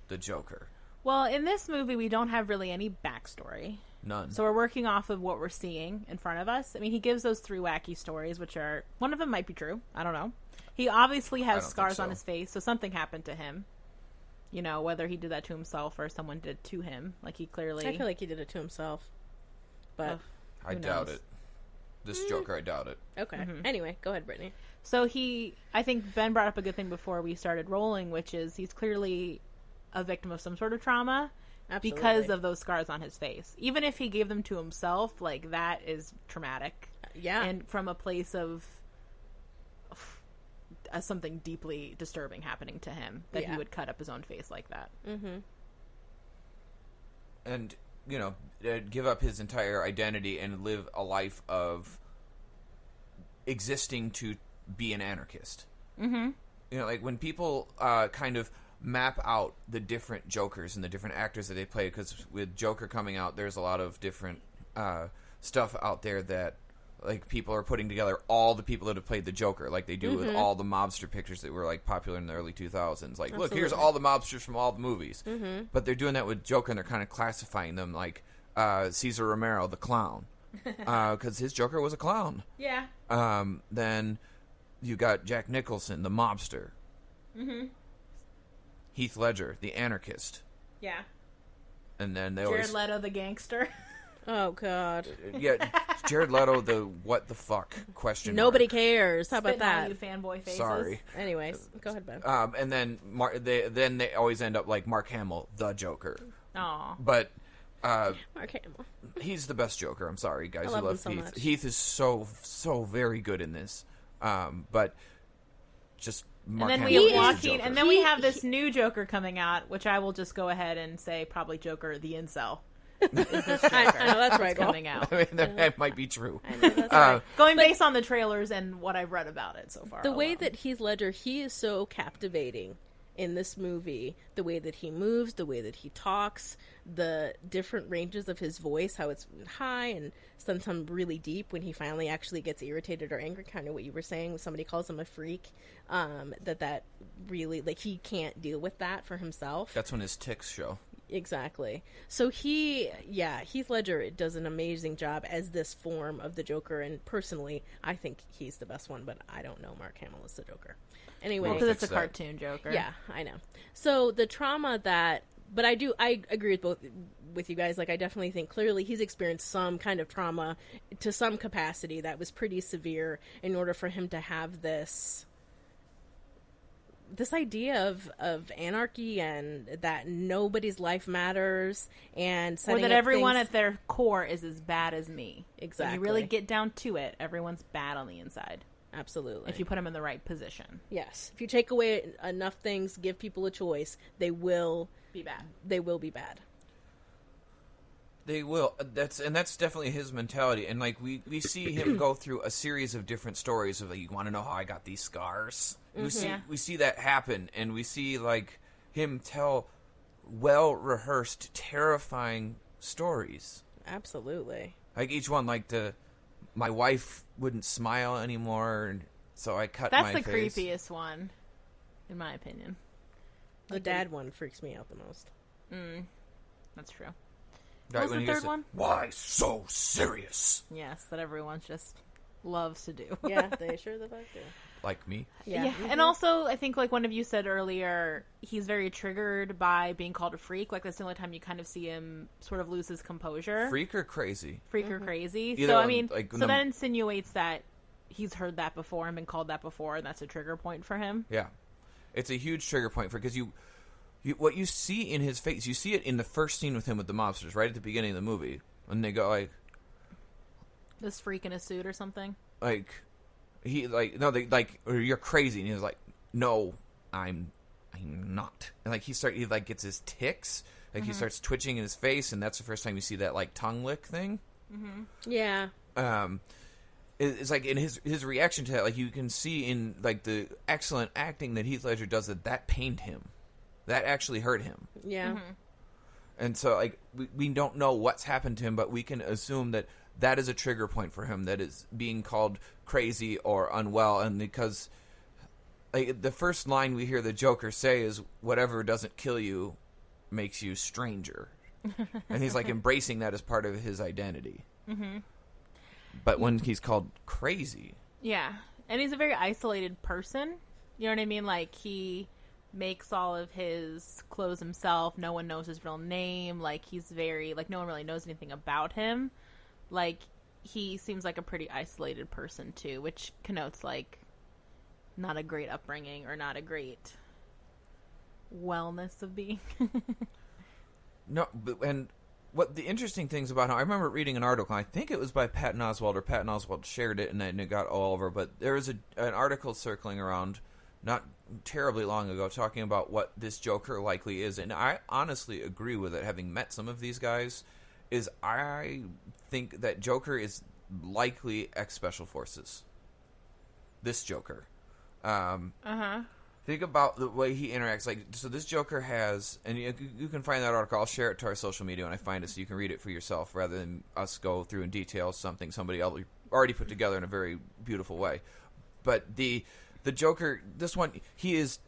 the Joker. Well, in this movie, we don't have really any backstory. None. So we're working off of what we're seeing in front of us. I mean, he gives those 3 wacky stories, which are... One of them might be true. I don't know. He obviously has scars on his face, so something happened to him. You know, whether he did that to himself or someone did to him. Like, he clearly... I feel like he did it to himself. But... I doubt it. This Joker, I doubt it. Okay. Anyway, go ahead, Brittany. So I think Ben brought up a good thing before we started rolling, which is he's clearly a victim of some sort of trauma. Absolutely. Because of those scars on his face. Even if he gave them to himself, like, that is traumatic. Yeah. And from a place of something deeply disturbing happening to him, that he would cut up his own face like that. Mm-hmm. And, you know, give up his entire identity and live a life of existing to be an anarchist. Mm-hmm. You know, like, when people kind of map out the different Jokers and the different actors that they play, because with Joker coming out, there's a lot of different stuff out there that, like, people are putting together all the people that have played the Joker, like they do with all the mobster pictures that were, like, popular in the early 2000s. Like, look, here's all the mobsters from all the movies. But they're doing that with Joker, and they're kind of classifying them, like Cesar Romero, the clown, because his Joker was a clown. Yeah. Then you got Jack Nicholson, the mobster. Mm-hmm. Heath Ledger, the anarchist. Yeah. And then they Jared Leto, the gangster. Oh, God. Yeah, Jared Leto, the what the fuck question Nobody mark. cares. How about Spitting out that? you fanboy faces. Sorry. Anyways, go ahead, Ben. And then they always end up like Mark Hamill, the Joker. Aw. But Mark Hamill. he's the best Joker. I'm sorry, guys. I love him Heath. so much. Heath is so very good in this. But just Mark And then Hamill we is have the Joaquin, Joker. and then we have this new Joker coming out, which I will just go ahead and say probably Joker the incel. Is this Joker I know, that's right. coming out. I mean, that might be true. I know, that's right. Going based on the trailers and what I've read about it so far. The way alone. that Heath Ledger, he is so captivating in this movie. The way that he moves, the way that he talks, the different ranges of his voice, how it's high and sometimes really deep when he finally actually gets irritated or angry, kind of what you were saying when somebody calls him a freak, that really, like, he can't deal with that for himself. That's when his tics show. Exactly. So Heath Ledger does an amazing job as this form of the Joker, and personally, I think he's the best one, but I don't know Mark Hamill is the Joker. Anyway. because it's a Fix that. cartoon Joker. Yeah, I know. So the trauma that, but I agree with you guys. Like, I definitely think clearly he's experienced some kind of trauma to some capacity that was pretty severe in order for him to have this idea of anarchy and that nobody's life matters and Or setting that up everyone things. at their core is as bad as me. Exactly. When you really get down to it, everyone's bad on the inside. Absolutely. If you put them in the right position. Yes. If you take away enough things, give people a choice, they will Be bad. They will be bad. They will. That's definitely his mentality. And like we see him go through a series of different stories of like, you want to know how I got these scars? We see that happen, and we see like him tell well rehearsed, terrifying stories. Absolutely. Like each one, like my wife wouldn't smile anymore, and so I cut That's my the face. creepiest one, in my opinion. The dad one freaks me out the most. That's true. Right, What was when the he third goes, one? Why so serious? Yes, that everyone just loves to do. Yeah, they sure the fuck do. Like me. Yeah. And also, I think, like one of you said earlier, he's very triggered by being called a freak. Like, that's the only time you kind of see him sort of lose his composure. Freak or crazy? Freak or crazy. Either So, I one, mean, like, so that insinuates that he's heard that before and been called that before, and that's a trigger point for him. Yeah, it's a huge trigger point because you what you see in his face, you see it in the first scene with him with the mobsters, right at the beginning of the movie, when they go This freak in a suit or something. they or you're crazy, and he's like, no, I'm not, and like he gets his tics, like he starts twitching in his face, and that's the first time you see that like tongue lick thing. Yeah. It's like in his reaction to that, like you can see in like the excellent acting that Heath Ledger does that pained him, that actually hurt him. Yeah. And so, like, we don't know what's happened to him, but we can assume that is a trigger point for him, that is being called crazy or unwell, and because like the first line we hear the Joker say is, "Whatever doesn't kill you makes you stranger," and he's like embracing that as part of his identity. Mm-hmm. But when he's called crazy, yeah, and he's a very isolated person. You know what I mean? Like, he makes all of his clothes himself. No one knows his real name. Like, he's very, like, no one really knows anything about him. Like, he seems like a pretty isolated person, too, which connotes, like, not a great upbringing or not a great wellness of being. No, and what the interesting things about him, I remember reading an article, I think it was by Patton Oswalt, or Patton Oswalt shared it, and then it got all over, but there was an article circling around not terribly long ago talking about what this Joker likely is, and I honestly agree with it, having met some of these guys, is I think that Joker is likely ex-Special Forces. This Joker. Think about the way he interacts. Like, so this Joker has, and you can find that article. I'll share it to our social media when I find it, so you can read it for yourself rather than us go through in detail something somebody else already put together in a very beautiful way. But the Joker, this one, he is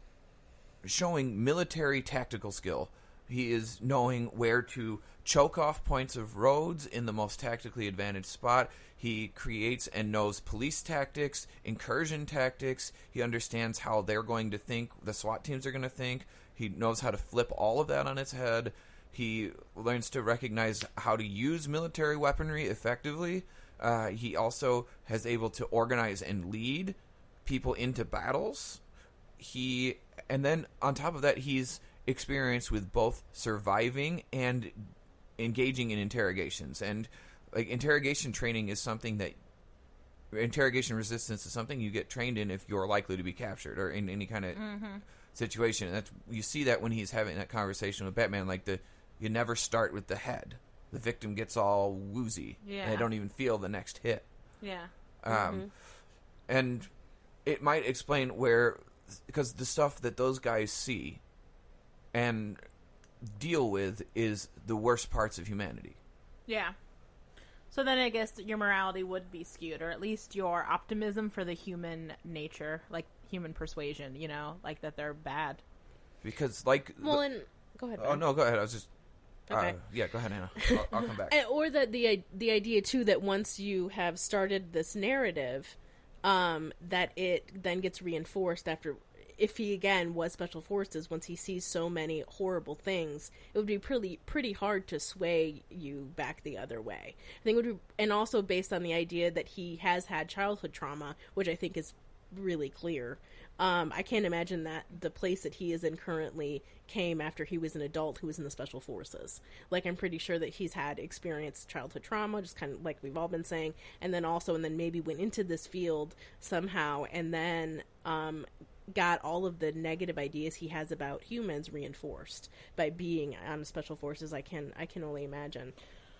showing military tactical skill. He is knowing where to choke off points of roads in the most tactically advantaged spot. He creates and knows police tactics, incursion tactics. He understands how they're going to think, the SWAT teams are going to think. He knows how to flip all of that on its head. He learns to recognize how to use military weaponry effectively. He also has able to organize and lead people into battles. And then on top of that, he's experienced with both surviving and engaging in interrogations. And like, interrogation training is something that interrogation resistance is something you get trained in if you're likely to be captured or in any kind of situation. And that's, you see that when he's having that conversation with Batman, like you never start with the head. The victim gets all woozy. Yeah. And they don't even feel the next hit. Yeah. And it might explain because the stuff that those guys see and deal with is the worst parts of humanity. Yeah. So then I guess your morality would be skewed, or at least your optimism for the human nature, like human persuasion, you know, like that they're bad. Because, like... Well, and... Go ahead, Ben. Oh, no, go ahead. I was just... Okay. Yeah, go ahead, Hannah. I'll come back. Or that the idea, too, that once you have started this narrative, that it then gets reinforced after... If he, again, was Special Forces, once he sees so many horrible things, it would be pretty hard to sway you back the other way. I think it would be, and also based on the idea that he has had childhood trauma, which I think is really clear. I can't imagine that the place that he is in currently came after he was an adult who was in the Special Forces. Like, I'm pretty sure that he's had experienced childhood trauma, just kind of like we've all been saying, and then maybe went into this field somehow, and then got all of the negative ideas he has about humans reinforced by being on Special Forces. I can only imagine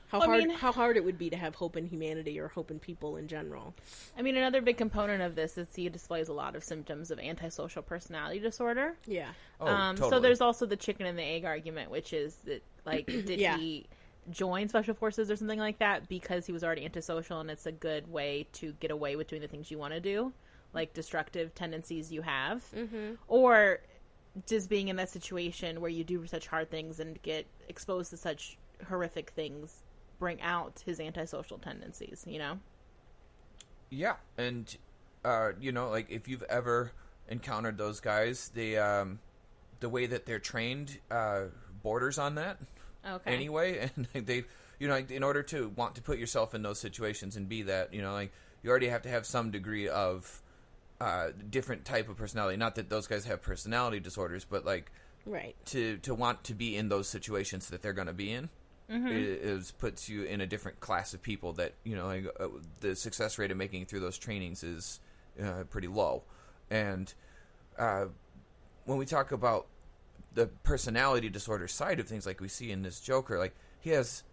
how hard it would be to have hope in humanity or hope in people in general. I mean, another big component of this is he displays a lot of symptoms of antisocial personality disorder. Yeah. Totally. So there's also the chicken and the egg argument, which is that, like, did he join Special Forces or something like that because he was already antisocial, and it's a good way to get away with doing the things you want to do, like destructive tendencies you have, or just being in that situation where you do such hard things and get exposed to such horrific things bring out his antisocial tendencies, you know? Yeah, and, like, if you've ever encountered those guys, the way that they're trained borders on that. Okay. Anyway, and they, in order to want to put yourself in those situations and be that, you already have to have some degree of different type of personality. Not that those guys have personality disorders, but, like, right, to want to be in those situations that they're going to be in. It puts you in a different class of people that, the success rate of making it through those trainings is pretty low. And when we talk about the personality disorder side of things, like we see in this Joker, like, he has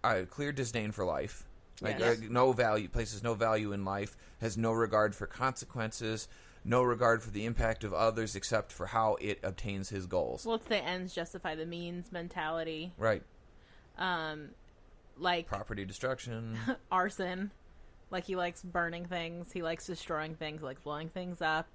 a clear disdain for life. Like, no value, places no value in life, has no regard for consequences, no regard for the impact of others except for how it obtains his goals. Well, it's the ends justify the means mentality. Right. Like property destruction, arson. Like, he likes burning things, he likes destroying things, like blowing things up.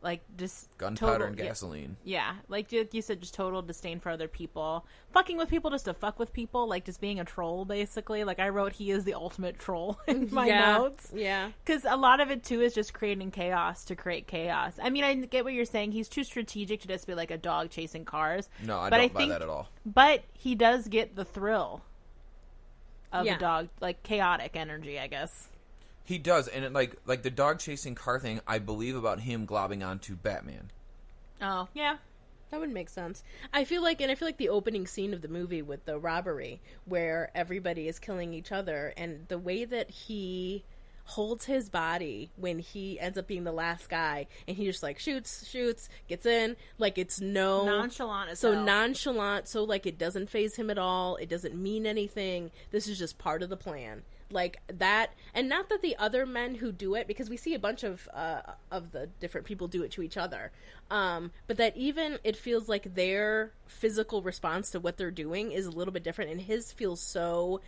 like just gunpowder and gasoline. Yeah, like you said, just total disdain for other people, fucking with people just to fuck with people, like just being a troll, basically. Like I wrote, he is the ultimate troll in my notes. Yeah, because a lot of it too is just creating chaos to create chaos. I mean, I get what you're saying. He's too strategic to just be like a dog chasing cars. No, I don't buy that at all. But he does get the thrill of a dog, like chaotic energy, I guess. He does, and like the dog chasing car thing, I believe about him globbing onto Batman. Oh, yeah. That would make sense. I feel like the opening scene of the movie with the robbery, where everybody is killing each other, and the way that he holds his body when he ends up being the last guy, and he just like shoots, gets in, like it's nonchalant as so hell. nonchalant, so like it doesn't faze him at all. It doesn't mean anything. This is just part of the plan. Like that, and not that the other men who do it, because we see a bunch of the different people do it to each other, but that even it feels like their physical response to what they're doing is a little bit different, and his feels so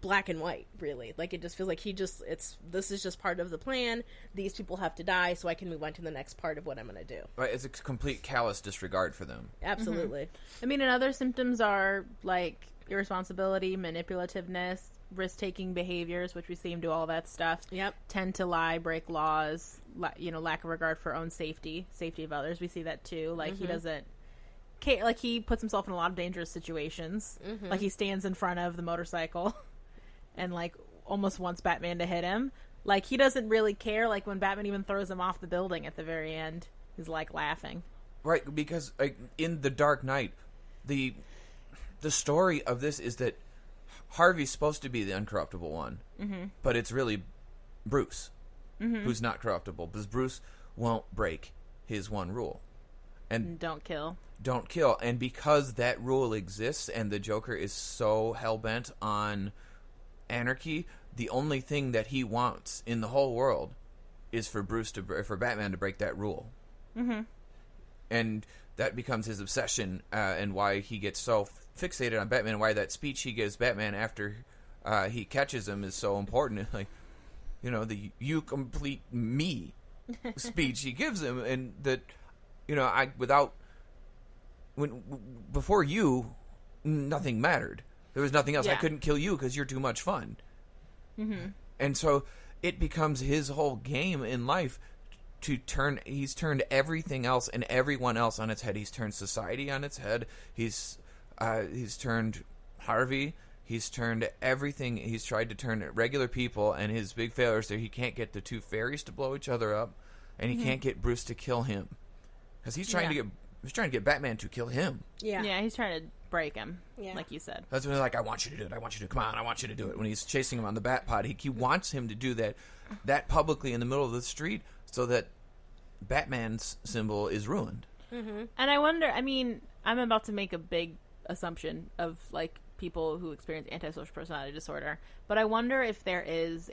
black and white, really. Like it just feels like this is just part of the plan. These people have to die so I can move on to the next part of what I'm going to do. Right, it's a complete callous disregard for them. Absolutely. I mean, and other symptoms are like irresponsibility, manipulativeness, risk-taking behaviors, which we see him do all that stuff. Yep. Tend to lie, break laws, lack of regard for own safety of others. We see that too. Like he doesn't care. Like he puts himself in a lot of dangerous situations. Like he stands in front of the motorcycle and like almost wants Batman to hit him. Like he doesn't really care. Like when Batman even throws him off the building at the very end, he's like laughing. Right, because like in The Dark Knight, the story of this is that Harvey's supposed to be the uncorruptible one, but it's really Bruce who's not corruptible, because Bruce won't break his one rule. And don't kill. Don't kill. And because that rule exists and the Joker is so hell-bent on anarchy, the only thing that he wants in the whole world is for Batman to break that rule. And that becomes his obsession, and why he gets so fixated on Batman, why that speech he gives Batman after he catches him is so important. Like, the "you complete me" speech he gives him, and that, before you, nothing mattered. There was nothing else. Yeah. I couldn't kill you because you're too much fun. And so it becomes his whole game in life he's turned everything else and everyone else on its head. He's turned society on its head. He's turned Harvey. He's turned everything. He's tried to turn regular people, and his big failure is that he can't get the two fairies to blow each other up, and he can't get Bruce to kill him, because he's trying to get Batman to kill him. Yeah, he's trying to break him, like you said. That's when he's like, I want you to do it. I want you to, come on, I want you to do it. When he's chasing him on the Bat-Pod, he wants him to do that publicly in the middle of the street, so that Batman's symbol is ruined. And I wonder, I mean, I'm about to make a big assumption of, like, people who experience antisocial personality disorder, but I wonder if there is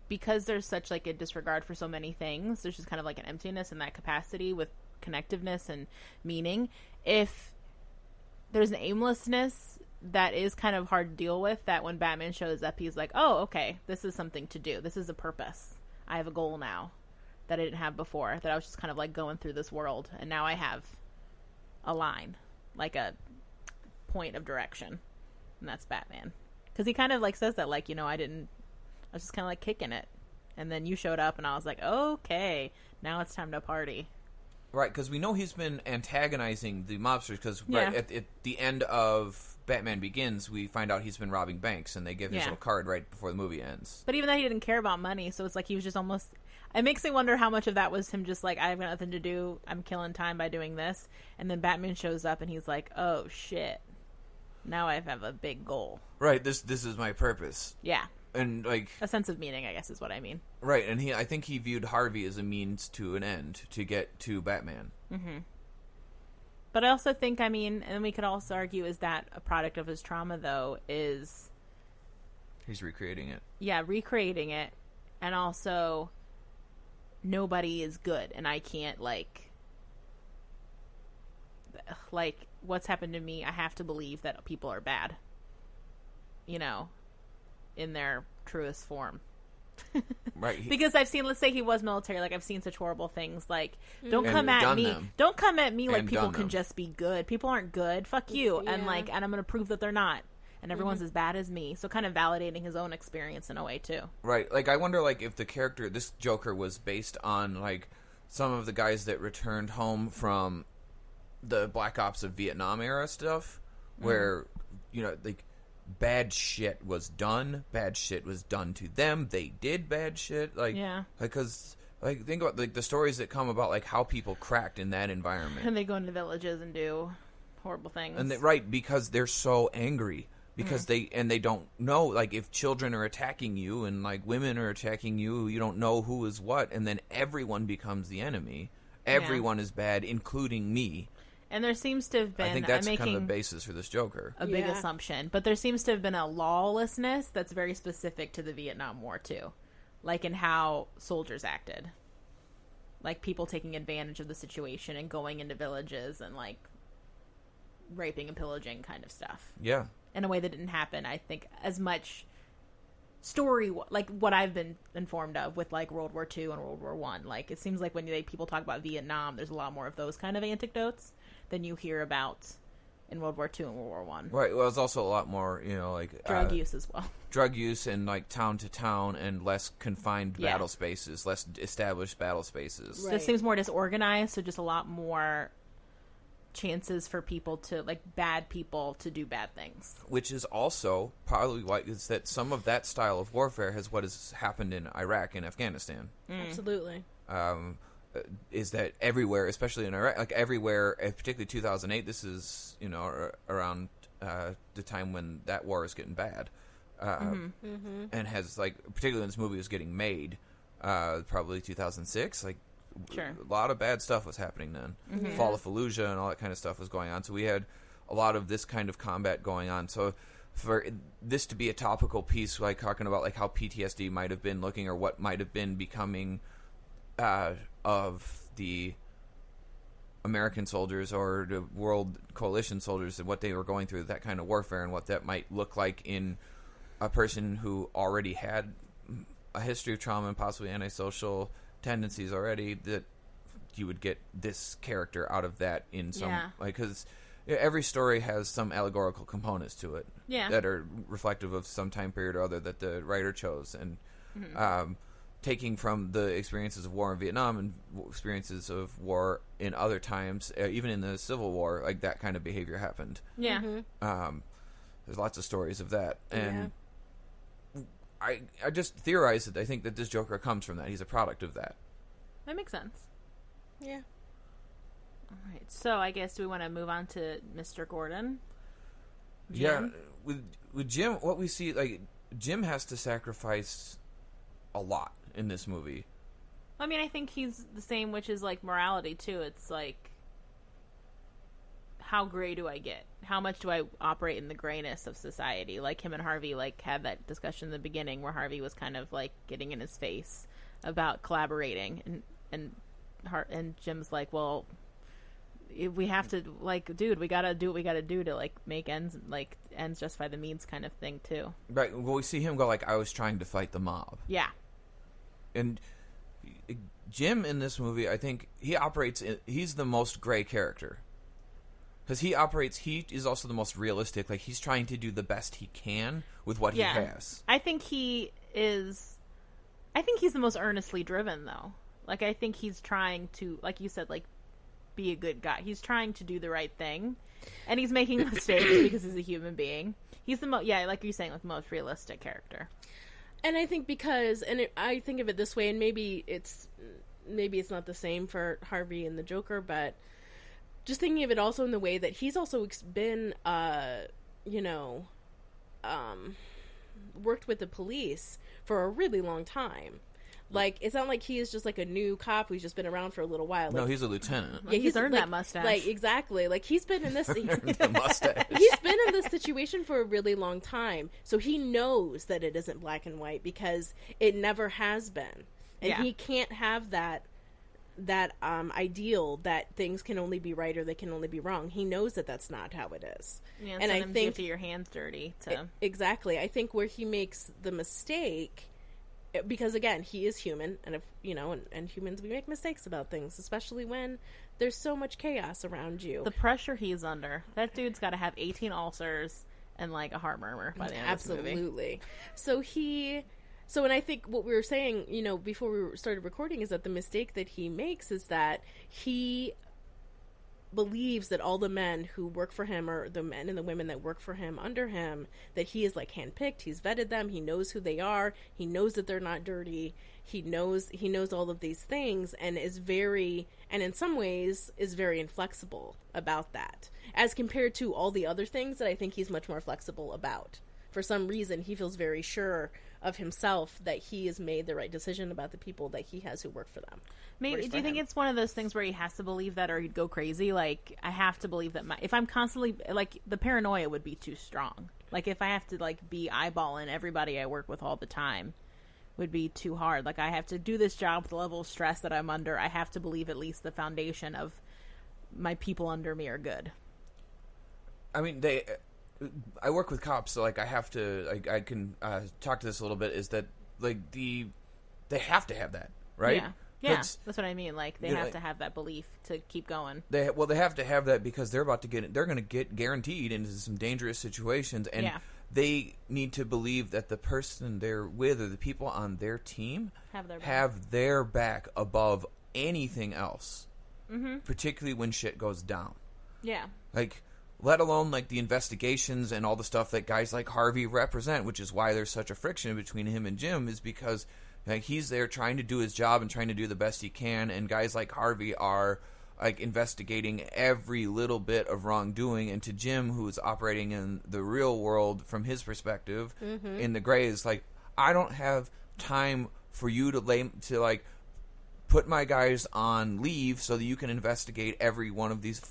because there's such, like, a disregard for so many things, there's just kind of, like, an emptiness in that capacity with connectiveness and meaning, if there's an aimlessness that is kind of hard to deal with, that when Batman shows up, he's like, oh, okay, this is something to do. This is a purpose. I have a goal now that I didn't have before, that I was just kind of like going through this world, and now I have a line, like a point of direction, and that's Batman. Because he kind of like says that, like, I was just kind of like kicking it, and then you showed up, and I was like, okay, now it's time to party. Right, because we know he's been antagonizing the mobsters, because at the end of Batman Begins, we find out he's been robbing banks, and they give his little card right before the movie ends. But even that, he didn't care about money, so it's like he was just almost... It makes me wonder how much of that was him just like, I have got nothing to do, I'm killing time by doing this, and then Batman shows up, and he's like, oh, shit. Now I have a big goal. Right, this is my purpose. Yeah. And, like... a sense of meaning, I guess, is what I mean. Right, and I think he viewed Harvey as a means to an end to get to Batman. But I also think, I mean, and we could also argue, is that a product of his trauma, though, is... He's recreating it. Yeah, recreating it, and also... nobody is good, and I can't, like, what's happened to me, I have to believe that people are bad, in their truest form. Right. Because I've seen, let's say he was military, like I've seen such horrible things, like don't come at done me, them. don't come at me like And people done can them. just be good. People aren't good. Fuck you. Yeah. And I'm going to prove that they're not. And everyone's as bad as me. So kind of validating his own experience in a way too. Right. Like, I wonder, like, if the character, this Joker, was based on, like, some of the guys that returned home from the Black Ops of Vietnam era stuff, where, you know, like, bad shit was done to them, they did bad shit, like, Yeah. because, like, think about, like, the stories that come about, like, how people cracked in that environment. And they go into villages and do horrible things. And right, because they're so angry. Because they don't know, like, if children are attacking you and, like, women are attacking you, you don't know who is what, and then everyone becomes the enemy. Everyone is bad, including me. And there seems to have been, I think that's kind of the basis for this Joker. a big assumption, but there seems to have been a lawlessness that's very specific to the Vietnam War too, like in how soldiers acted, like people taking advantage of the situation and going into villages and like raping and pillaging kind of stuff. Yeah. In a way that didn't happen, I think, as much story like what I've been informed of with like World War II and World War I. Like it seems like when people talk about Vietnam, there's a lot more of those kind of anecdotes than you hear about in World War II and World War One. Right. Well, there's also a lot more, you know, like Drug use as well. Drug use and like town to town and less confined battle spaces, less established battle spaces. Right. This seems more disorganized, so just a lot more chances for people to like bad people to do bad things. Which is also probably why is that some of that style of warfare has what has happened in Iraq and Afghanistan. Absolutely. Is that everywhere, especially in Iraq, like everywhere, particularly 2008, this is, you know, around the time when that war is getting bad. And has, like, particularly when this movie was getting made, probably 2006, like, Sure. a lot of bad stuff was happening then. Fall of Fallujah and all that kind of stuff was going on. So we had a lot of this kind of combat going on. So for this to be a topical piece, like talking about like how PTSD might have been looking or what might have been becoming of the American soldiers or the world coalition soldiers and what they were going through, that kind of warfare, and what that might look like in a person who already had a history of trauma and possibly antisocial tendencies already, that you would get this character out of that in some like, because every story has some allegorical components to it that are reflective of some time period or other that the writer chose, and taking from the experiences of war in Vietnam and experiences of war in other times, even in the Civil War, like that kind of behavior happened. There's lots of stories of that, and I just theorize that I think that this Joker comes from that. He's a product of that. That makes sense. Yeah. All right. So I guess we want to move on to Mr. Gordon. Jim? Yeah, with Jim, what we see, like, Jim has to sacrifice a lot in this movie. I mean, I think he's the same, which is like morality too. It's like, how gray do I get? How much do I operate in the grayness of society? Like him and Harvey like had that discussion in the beginning where Harvey was kind of like getting in his face about collaborating, and Jim's like, well, we have to, like, dude, we gotta do what we gotta do to like make ends justify the means kind of thing too. Right. Well, we see him go like, I was trying to fight the mob. Yeah. And Jim in this movie, I think he's the most gray character. Because he is also the most realistic. Like, he's trying to do the best he can with what he has. I think he's the most earnestly driven, though. Like, I think he's trying to, like you said, like, be a good guy. He's trying to do the right thing. And he's making mistakes because he's a human being. He's the most, like you're saying, like, the most realistic character. And I think I think of it this way, and maybe it's not the same for Harvey and the Joker, but just thinking of it also in the way that he's also been, worked with the police for a really long time. Like, it's not like he is just like a new cop who's just been around for a little while. Like, no, he's a lieutenant. Yeah, he's earned that mustache. Like, exactly. Like, he's been in this. The mustache. He's been in this situation for a really long time, so he knows that it isn't black and white because it never has been, and he can't have that ideal that things can only be right or they can only be wrong. He knows that that's not how it is. Yeah, and I think you have to get your hands dirty to exactly. I think where he makes the mistake because again, he is human, and if and humans, we make mistakes about things, especially when there's so much chaos around you. The pressure he's under. That dude's got to have 18 ulcers and like a heart murmur by the end of this movie. Absolutely. And I think what we were saying, before we started recording, is that the mistake that he makes is that he believes that all the men who work for him, or the men and the women that work for him under him, that he is like handpicked, he's vetted them, he knows who they are, he knows that they're not dirty, he knows all of these things, and in some ways is very inflexible about that, as compared to all the other things that I think he's much more flexible about. For some reason, he feels very sure of himself that he has made the right decision about the people that he has who work for them. Maybe, do you think it's one of those things where he has to believe that or he'd go crazy? Like, I have to believe that if I'm constantly, like, the paranoia would be too strong. Like, if I have to, like, be eyeballing everybody I work with all the time, would be too hard. Like, I have to do this job with the level of stress that I'm under. I have to believe at least the foundation of my people under me are good. I mean, I work with cops, so like I have to, like, I can talk to this a little bit. Is that like they have to have that, right? Yeah, that's what I mean. Like they have to have that belief to keep going. They have to have that because they're going to get guaranteed into some dangerous situations, and they need to believe that the person they're with or the people on their team have their back above anything else, particularly when shit goes down. Yeah, like. Let alone, like, the investigations and all the stuff that guys like Harvey represent, which is why there's such a friction between him and Jim, is because, like, he's there trying to do his job and trying to do the best he can, and guys like Harvey are, like, investigating every little bit of wrongdoing, and to Jim, who's operating in the real world from his perspective, in the gray, is like, I don't have time for you to like, put my guys on leave so that you can investigate every one of these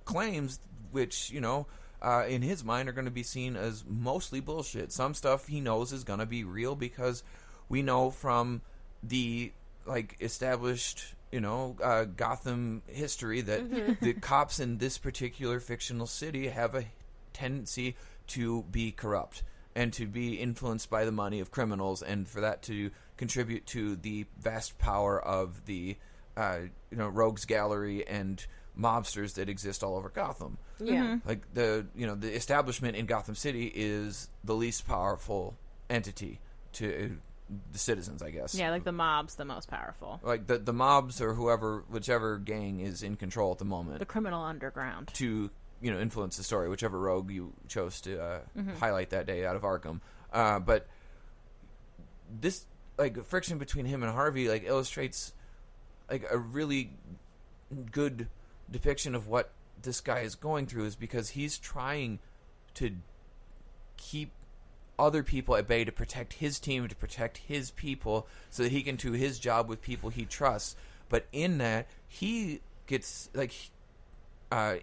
claims, which, in his mind are going to be seen as mostly bullshit. Some stuff he knows is going to be real because we know from the, like, established, Gotham history that the cops in this particular fictional city have a tendency to be corrupt and to be influenced by the money of criminals, and for that to contribute to the vast power of the, rogues gallery and mobsters that exist all over Gotham. Yeah. Like the establishment in Gotham City is the least powerful entity to the citizens, I guess. Yeah, like the mob's the most powerful. Like the mobs or whichever gang is in control at the moment. The criminal underground. To, influence the story, whichever rogue you chose to highlight that day out of Arkham. But this, like, friction between him and Harvey, like, illustrates, like, a really good depiction of what this guy is going through, is because he's trying to keep other people at bay, to protect his team, to protect his people, so that he can do his job with people he trusts. But in that, he gets, like,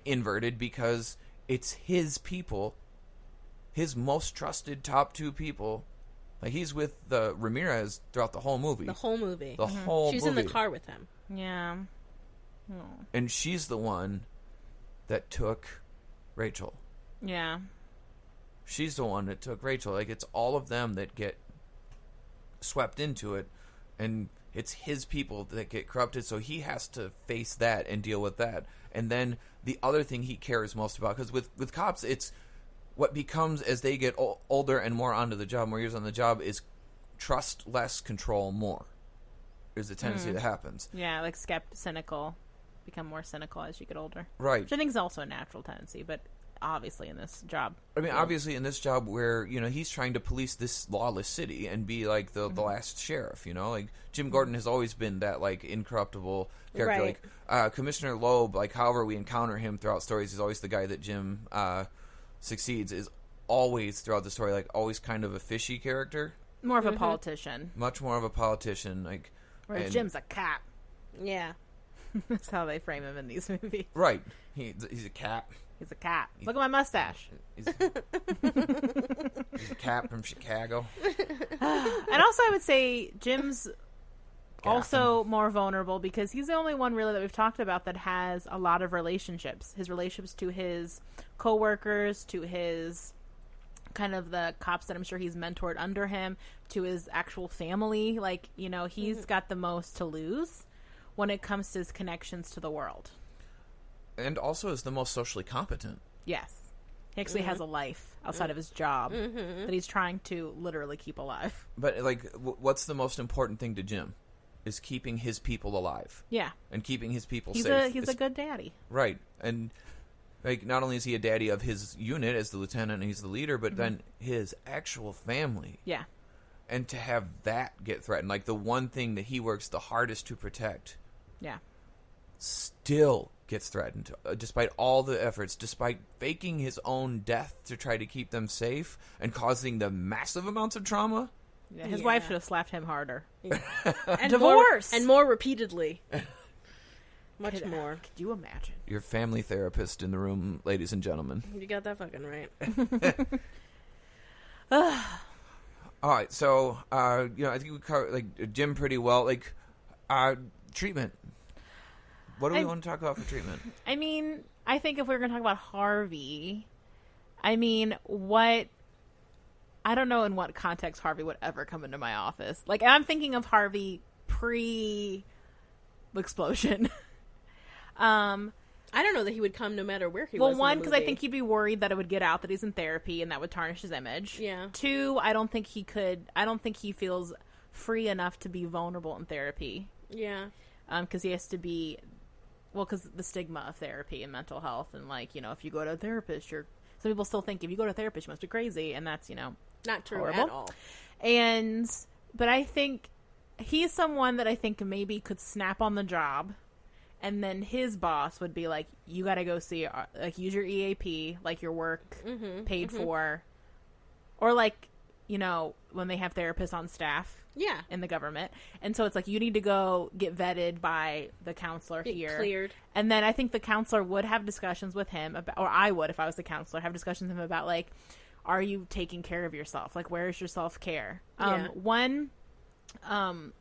inverted because it's his people, his most trusted top two people. Like, he's with Ramirez throughout the whole movie. She's in the car with him. Yeah. Oh. And she's the one that took Rachel. Yeah. She's the one that took Rachel. Like, it's all of them that get swept into it, and it's his people that get corrupted, so he has to face that and deal with that. And then the other thing he cares most about, because with cops, it's what becomes, as they get older and more onto the job, more years on the job, is trust less, control more. There's a tendency that happens. Yeah, like cynical. Become more cynical as you get older. Right. Which I think is also a natural tendency, but obviously in this job. I mean, obviously in this job where, he's trying to police this lawless city and be, like, the last sheriff, Like, Jim Gordon has always been that, like, incorruptible character. Right. Like, Commissioner Loeb, like, however we encounter him throughout stories, is always the guy that Jim succeeds, is always, throughout the story, like, always kind of a fishy character. More of a politician. Much more of a politician, like... Whereas Jim's a cop. Yeah. That's how they frame him in these movies. Right. He's a cap. He's a cap. Look at my mustache. He's a cap from Chicago. And also I would say Jim's also more vulnerable because he's the only one really that we've talked about that has a lot of relationships. His relationships to his coworkers, to his kind of the cops that I'm sure he's mentored under him, to his actual family. Like, you know, he's got the most to lose when it comes to his connections to the world. And also is the most socially competent. Yes. He actually has a life outside of his job that he's trying to literally keep alive. But, like, what's the most important thing to Jim? Is keeping his people alive. Yeah. And keeping his people He's safe. He's a good daddy. Right. And, like, not only is he a daddy of his unit as the lieutenant and he's the leader, but then his actual family. Yeah. And to have that get threatened, like the one thing that he works the hardest to protect. Yeah. Still gets threatened, despite all the efforts, despite faking his own death to try to keep them safe and causing them massive amounts of trauma. Yeah, his wife should have slapped him harder. Yeah. And Divorce! more repeatedly. Much more. Could you imagine? Your family therapist in the room, ladies and gentlemen. You got that fucking right. All right, so, I think we covered, like, Jim pretty well. Like, treatment. What do we want to talk about for treatment? I mean, I think if we were going to talk about Harvey, I mean, I don't know in what context Harvey would ever come into my office. Like, I'm thinking of Harvey pre-explosion. I don't know that he would come no matter where he was. Well, one, because I think he'd be worried that it would get out that he's in therapy and that would tarnish his image. Yeah. Two, I don't think he feels free enough to be vulnerable in therapy. Yeah. Because he has to be... Well, because the stigma of therapy and mental health, and, like, you know, if you go to a therapist, some people still think if you go to a therapist, you must be crazy, and that's, you know, not true horrible. At all. But I think he's someone that I think maybe could snap on the job, and then his boss would be like, you got to go see, like, use your EAP, like, your work paid for, or, like, you know, when they have therapists on staff. Yeah. In the government. And so it's like, you need to go get vetted by the counselor here. Cleared. And then I think the counselor would have discussions with him about, or I would, if I was the counselor, have discussions with him about, like, are you taking care of yourself? Like, where is your self-care? Yeah. An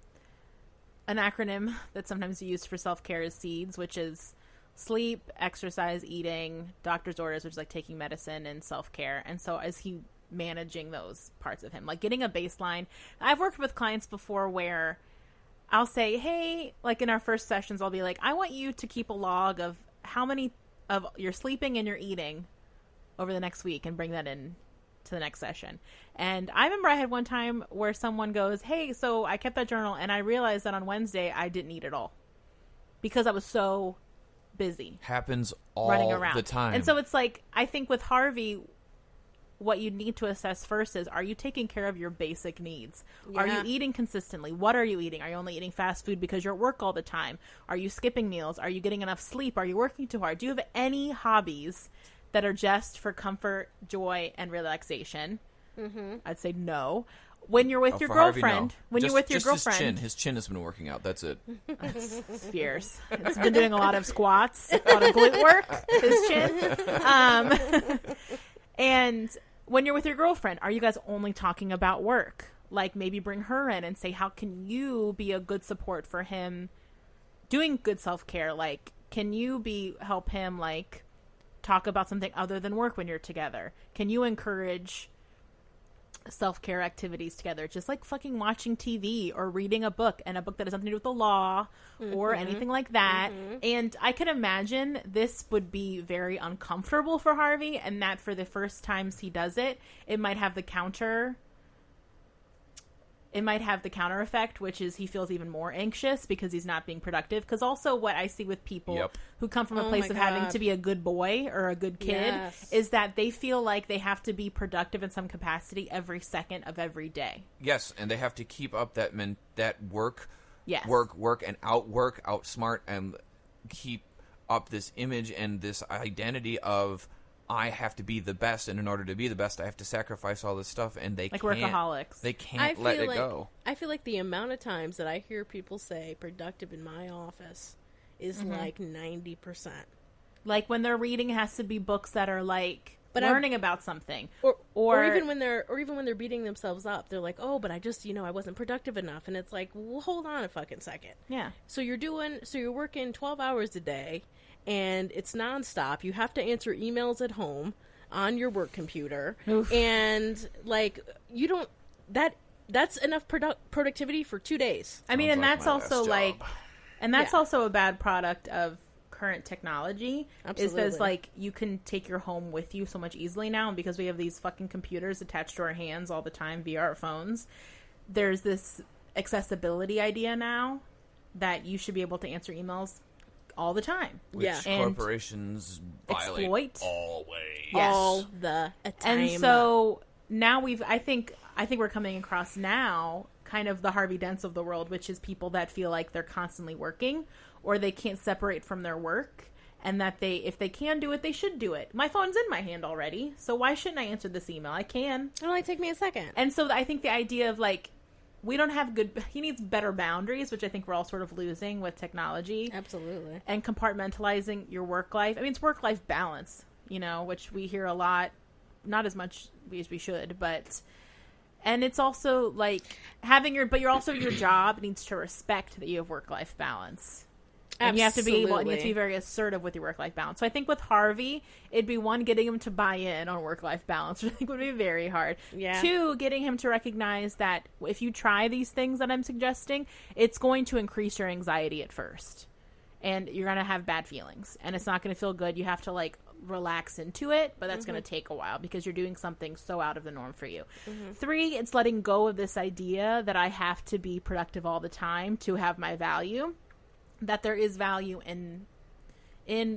acronym that's sometimes used for self-care is SEEDS, which is sleep, exercise, eating, doctor's orders, which is like taking medicine, and self-care. And so as he managing those parts of him, like getting a baseline. I've worked with clients before where I'll say, hey, like in our first sessions, I'll be like, I want you to keep a log of how many of your sleeping and your eating over the next week and bring that in to the next session. And I remember I had one time where someone goes, hey, so I kept that journal and I realized that on Wednesday I didn't eat at all because I was so busy. Happens all running around the time. And so it's like, I think with Harvey, what you need to assess first is, are you taking care of your basic needs? Yeah. Are you eating consistently? What are you eating? Are you only eating fast food because you're at work all the time? Are you skipping meals? Are you getting enough sleep? Are you working too hard? Do you have any hobbies that are just for comfort, joy, and relaxation? I'd say no. When you're with your girlfriend, his chin has been working out. That's it. It's fierce. It's been doing a lot of squats, a lot of glute work. His chin. And when you're with your girlfriend, are you guys only talking about work? Like, maybe bring her in and say, how can you be a good support for him doing good self-care? Like, can you help him, like, talk about something other than work when you're together? Can you encourage self-care activities together, just like fucking watching TV or reading a book, and a book that has nothing to do with the law or anything like that? And I could imagine this would be very uncomfortable for Harvey, and that for the first times he does it, it might have the counter effect, which is he feels even more anxious because he's not being productive. Because also what I see with people who come from a place of having to be a good boy or a good kid is that they feel like they have to be productive in some capacity every second of every day. Yes, and they have to keep up that work, yes. work, and outsmart, and keep up this image and this identity of, I have to be the best, and in order to be the best, I have to sacrifice all this stuff, and they can't. Workaholics. They can't let it go. I feel like the amount of times that I hear people say productive in my office is like 90%. Like when they're reading, it has to be books that are like learning about something, or even when they're beating themselves up, they're like, oh, but I just, I wasn't productive enough, and it's like, well, hold on a fucking second. Yeah. So you're working 12 hours a day. And it's nonstop. You have to answer emails at home. on your work computer. Oof. And like you don't that's enough productivity for 2 days. I mean, Sounds and like that's my also last like, job. and that's Yeah. also a bad product of current technology. Absolutely. Is that like you can take your home with you so much easily now, and because we have these fucking computers attached to our hands all the time via our phones, there's this accessibility idea now that you should be able to answer emails all the time. Which Yeah. And corporations violate exploit. always. Yes. All the time. And so now I think we're coming across now kind of the Harvey Dents of the world, which is people that feel like they're constantly working or they can't separate from their work, and that if they can do it, they should do it. My phone's in my hand already, so why shouldn't I answer this email? I can. It'll only take me a second. And so I think the idea of like, we don't have he needs better boundaries, which I think we're all sort of losing with technology. Absolutely. And compartmentalizing your work life. I mean, it's work-life balance, which we hear a lot, not as much as we should, but... And it's also like but your job needs to respect that you have work-life balance. And you have to be able, and you have to be very assertive with your work-life balance. So I think with Harvey, it'd be one, getting him to buy in on work-life balance, which I think would be very hard. Yeah. 2, getting him to recognize that if you try these things that I'm suggesting, it's going to increase your anxiety at first. And you're going to have bad feelings. And it's not going to feel good. You have to, like, relax into it, but that's going to take a while because you're doing something so out of the norm for you. 3, it's letting go of this idea that I have to be productive all the time to have my value. That there is value in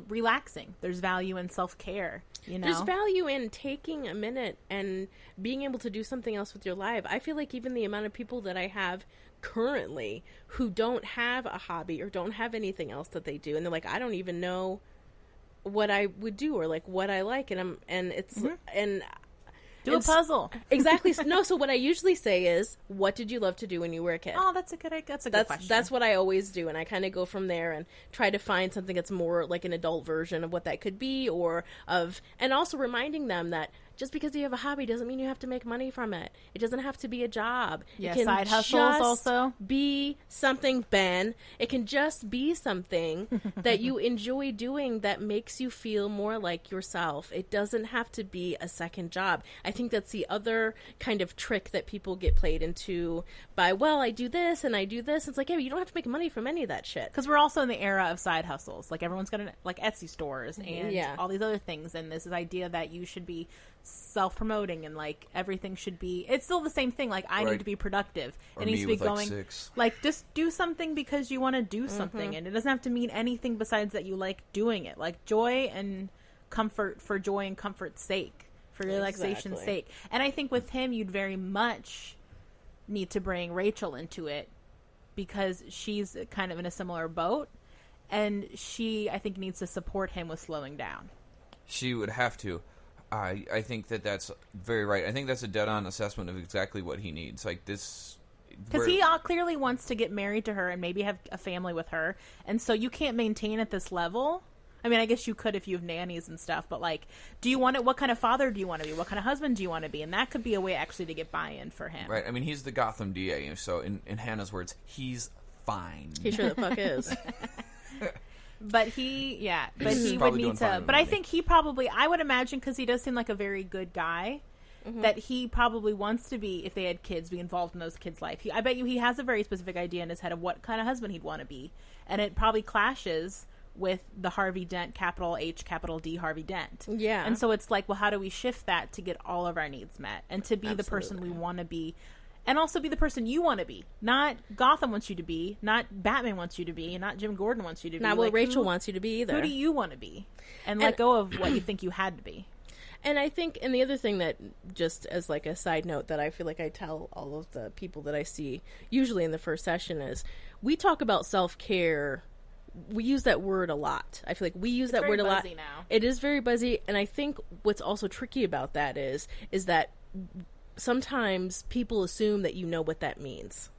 relaxing. There's value in self-care, There's value in taking a minute and being able to do something else with your life. I feel like even the amount of people that I have currently who don't have a hobby or don't have anything else that they do, and they're like, I don't even know what I would do or like what I like, and Do a puzzle. Exactly. No, so what I usually say is, what did you love to do when you were a kid? Oh, that's a good question. That's what I always do, and I kind of go from there and try to find something that's more like an adult version of what that could be, and also reminding them that just because you have a hobby doesn't mean you have to make money from it. It doesn't have to be a job. Yeah, it can side hustles just also. be something, Ben. It can just be something that you enjoy doing that makes you feel more like yourself. It doesn't have to be a second job. I think that's the other kind of trick that people get played into by, well, I do this and I do this. It's like, yeah, you don't have to make money from any of that shit. Because we're also in the era of side hustles. Like, everyone's got like Etsy stores and Yeah. all these other things. And this idea that you should be self-promoting and like everything should be, it's still the same thing. Like, I need to be productive. Or it needs to be with, like, going 6. like, just do something because you want to do something, and it doesn't have to mean anything besides that you like doing it. Like, joy and comfort for joy and comfort's sake, for relaxation's Exactly. sake. And I think with him, you'd very much need to bring Rachel into it, because she's kind of in a similar boat, and she, I think, needs to support him with slowing down. She would have to. I think that's very right. I think that's a dead-on assessment of exactly what he needs. Like this... Because he clearly wants to get married to her and maybe have a family with her, and so you can't maintain at this level. I mean, I guess you could if you have nannies and stuff, but like, do you want it? What kind of father do you want to be? What kind of husband do you want to be? And that could be a way actually to get buy-in for him. Right. I mean, he's the Gotham DA, so in Hannah's words, he's fine. He sure the fuck is. But he would probably need doing fine to. with But I money. think he probably, I would imagine, because he does seem like a very good guy, that he probably wants to be, if they had kids, be involved in those kids' life. I bet you he has a very specific idea in his head of what kind of husband he'd want to be, and it probably clashes with the Harvey Dent, capital H, capital D, Harvey Dent. Yeah. And so it's like, well, how do we shift that to get all of our needs met, and to be the person we want to be, and also be the person you want to be. Not Gotham wants you to be, not Batman wants you to be, and not Jim Gordon wants you to be. Not what Like, Rachel wants you to be either. who do you want to be? And let go of what you think you had to be. And I think, and the other thing that, just as like a side note that I feel like I tell all of the people that I see, usually in the first session, is we talk about self-care. We use that word a lot. I feel like we use that word a lot. It's very buzzy now. It is very buzzy, and I think what's also tricky about that is that sometimes people assume that you know what that means.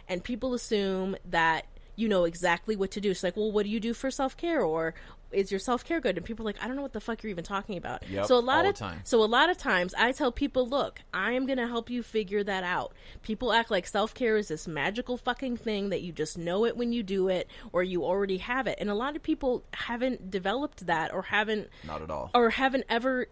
And people assume that you know exactly what to do. It's like, well, what do you do for self-care? Or is your self-care good? And people are like, I don't know what the fuck you're even talking about. Yep, so a all the time. So a lot of times I tell people, look, I am going to help you figure that out. People act like self-care is this magical fucking thing that you just know it when you do it, or you already have it. And a lot of people haven't developed that, or haven't Not at all. or haven't ever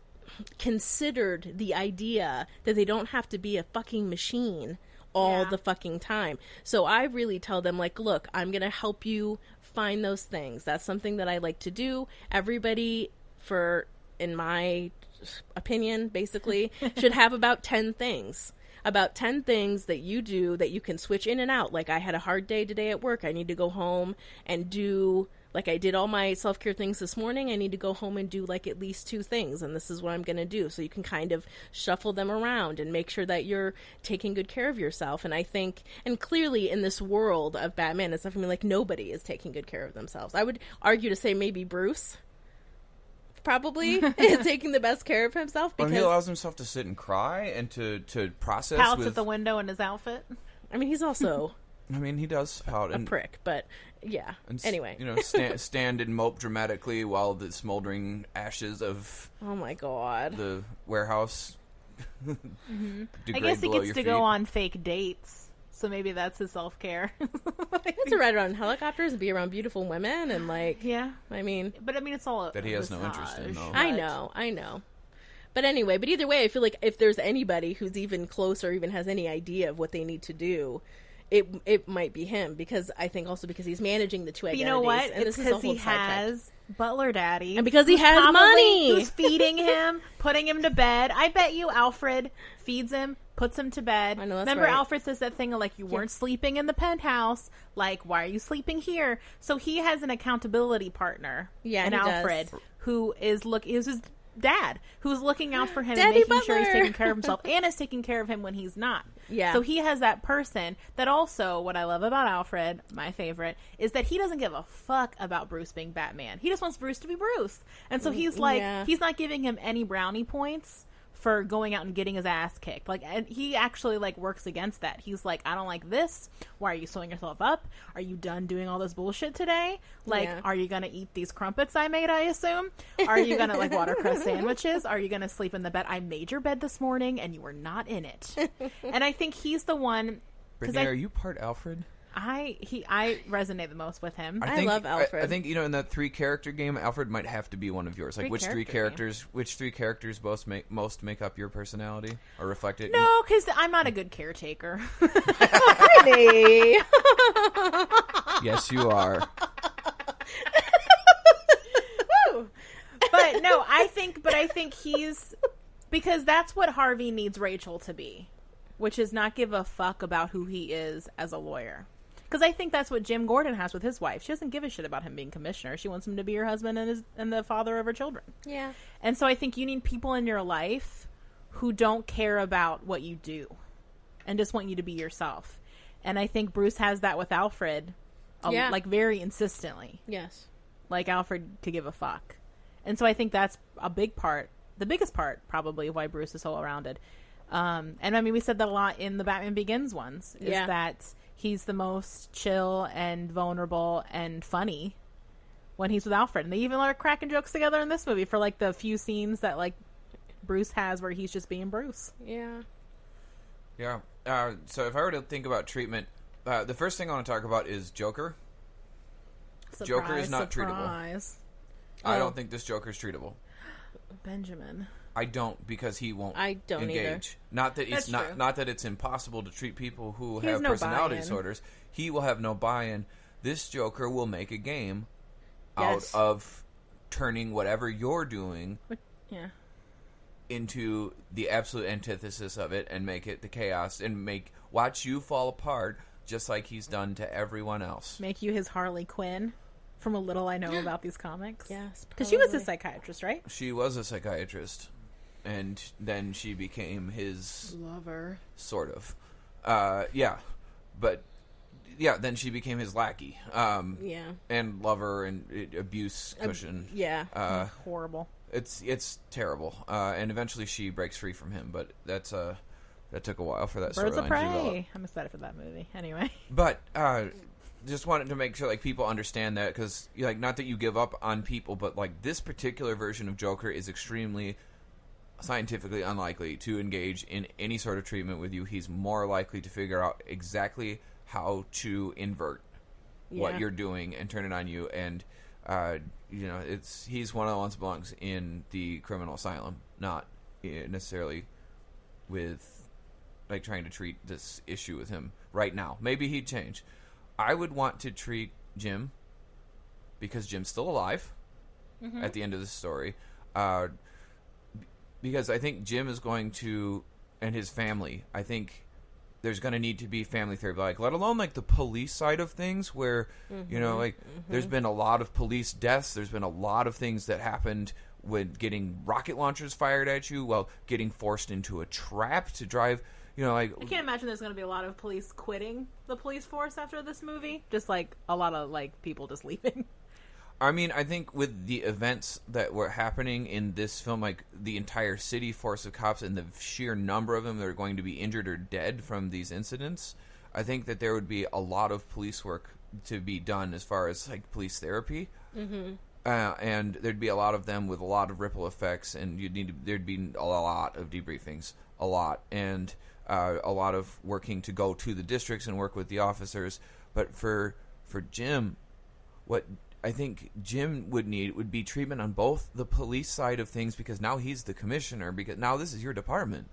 considered the idea that they don't have to be a fucking machine all the fucking time. So I really tell them, like, look, I'm going to help you find those things. That's something that I like to do. Everybody, in my opinion, basically, should have about 10 things. About 10 things that you do that you can switch in and out. Like, I had a hard day today at work. I need to go home and do, like, I did all my self-care things this morning. I need to go home and do, like, at least 2 things, and this is what I'm going to do. So you can kind of shuffle them around and make sure that you're taking good care of yourself. And I think, and clearly in this world of Batman, it's definitely like nobody is taking good care of themselves. I would argue to say maybe Bruce probably is taking the best care of himself, because he allows himself to sit and cry and to process. Pouts at the window in his outfit. I mean, he's also I mean, he does pout a prick, but yeah. Anyway, stand and mope dramatically while the smoldering ashes of oh my god, the warehouse I degrade guess he below gets your to feet. go on fake dates. So maybe that's his self-care. he gets to ride around helicopters and be around beautiful women and, like, yeah. I mean, But I mean, it's all that he has no interest in, though. I know. But anyway, but either way, I feel like if there's anybody who's even close or even has any idea of what they need to do, it might be him, because I think also because he's managing the two identities. You know what? And It's this is a because whole he sidetrack. has Butler Daddy. And because he has probably- money. Who's feeding him, putting him to bed. I bet you Alfred feeds him, puts him to bed. I know, that's Remember right. Alfred says that thing of, like, you weren't sleeping in the penthouse. Like, why are you sleeping here? So he has an accountability partner. Yeah, in he does. Alfred, who is his dad, who's looking out for him Daddy and making sure he's Butler. taking care of himself and is taking care of him when he's not. Yeah. So he has that person that also, what I love about Alfred, my favorite, is that he doesn't give a fuck about Bruce being Batman. He just wants Bruce to be Bruce. And so he's like, Yeah. he's not giving him any brownie points for going out and getting his ass kicked. Like, and he actually, like, works against that. He's like, I don't like this. Why are you sewing yourself up? Are you done doing all this bullshit today? Like, Yeah. are you gonna eat these crumpets I made, I assume? Are you gonna, like, watercress sandwiches? Are you gonna sleep in the bed? I made your bed this morning and you were not in it. And I think he's the one, because Brittany, are you part Alfred? I resonate the most with him. I love Alfred. I think, in that 3-character game, Alfred might have to be one of yours. Like, which three characters most make up your personality or reflect it? No, because I'm not a good caretaker. Brittany. Yes, you are. But no, I think he's, because that's what Harvey needs Rachel to be, which is not give a fuck about who he is as a lawyer. Because I think that's what Jim Gordon has with his wife. She doesn't give a shit about him being commissioner. She wants him to be her husband and the father of her children. Yeah. And so I think you need people in your life who don't care about what you do and just want you to be yourself. And I think Bruce has that with Alfred, like, very insistently. Yes. Like Alfred could give a fuck. And so I think that's a big part, the biggest part probably of why Bruce is so well-rounded. And I mean, we said that a lot in the Batman Begins ones, is that he's the most chill and vulnerable and funny when he's with Alfred. And they even are cracking jokes together in this movie for, like, the few scenes that, like, Bruce has where he's just being Bruce. Yeah. Yeah. So if I were to think about treatment, the first thing I want to talk about is Joker. Joker is not treatable. I don't think this Joker is treatable. Benjamin. I don't, because he won't I don't engage. either. Not that it's That's true. not that it's impossible to treat people who He has have no personality buy-in. disorders. He will have no buy-in. This Joker will make a game Yes. out of turning whatever you're doing Yeah. into the absolute antithesis of it and make it the chaos and watch you fall apart just like he's done to everyone else. Make you his Harley Quinn, from a little I know about these comics. Yes. Because she was probably. his psychiatrist, right? She was a psychiatrist, and then she became his Lover. sort of. Yeah. But yeah, then she became his lackey. Yeah. And lover and abuse cushion. Yeah. Horrible. It's terrible. And eventually she breaks free from him, but that took a while for that Birds of storyline to develop. Prey. I'm excited for that movie. Anyway. But just wanted to make sure, like, people understand that, because, like, not that you give up on people, but, like, this particular version of Joker is extremely scientifically unlikely to engage in any sort of treatment with you. He's more likely to figure out exactly how to invert what Yeah. you're doing and turn it on you. And he's one of the ones that belongs in the criminal asylum, not necessarily with like trying to treat this issue with him right now. Maybe he'd change. I would want to treat Jim because Jim's still alive at the end of the story. Because I think Jim is going to, and his family, I think there's going to need to be family therapy, like let alone like the police side of things where, there's been a lot of police deaths. There's been a lot of things that happened with getting rocket launchers fired at you while getting forced into a trap to drive, I can't imagine there's going to be a lot of police quitting the police force after this movie. Just like a lot of like people just leaving. I mean, I think with the events that were happening in this film, like the entire city force of cops and the sheer number of them that are going to be injured or dead from these incidents, I think that there would be a lot of police work to be done as far as like police therapy. And there'd be a lot of them with a lot of ripple effects, and there'd be a lot of debriefings, a lot of working to go to the districts and work with the officers. But for Jim, what I think Jim would need would be treatment on both the police side of things, because now he's the commissioner, because now this is your department.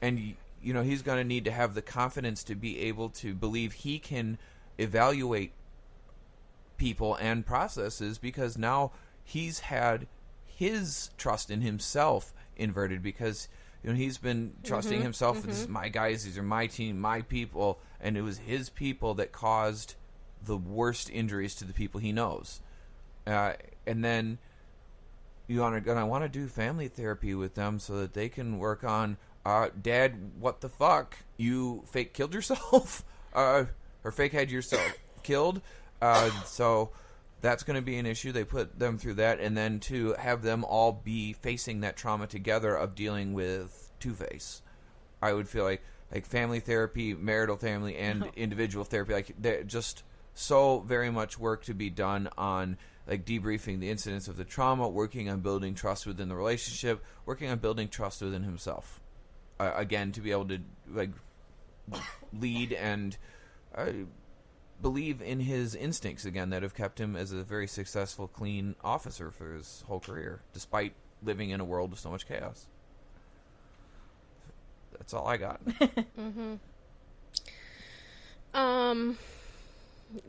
And, he's going to need to have the confidence to be able to believe he can evaluate people and processes, because now he's had his trust in himself inverted, because he's been trusting himself. This is my guys, these are my team, my people, and it was his people that caused the worst injuries to the people he knows. And then you are going to want to do family therapy with them so that they can work on, Dad, what the fuck? You fake killed yourself? Or fake had yourself killed? So that's going to be an issue. They put them through that. And then to have them all be facing that trauma together of dealing with Two-Face. I would feel like family therapy, marital family, and individual therapy, like they're just so very much work to be done on like debriefing the incidents of the trauma, working on building trust within the relationship, working on building trust within himself. Again, to be able to like lead and believe in his instincts again that have kept him as a very successful, clean officer for his whole career, despite living in a world with so much chaos. That's all I got.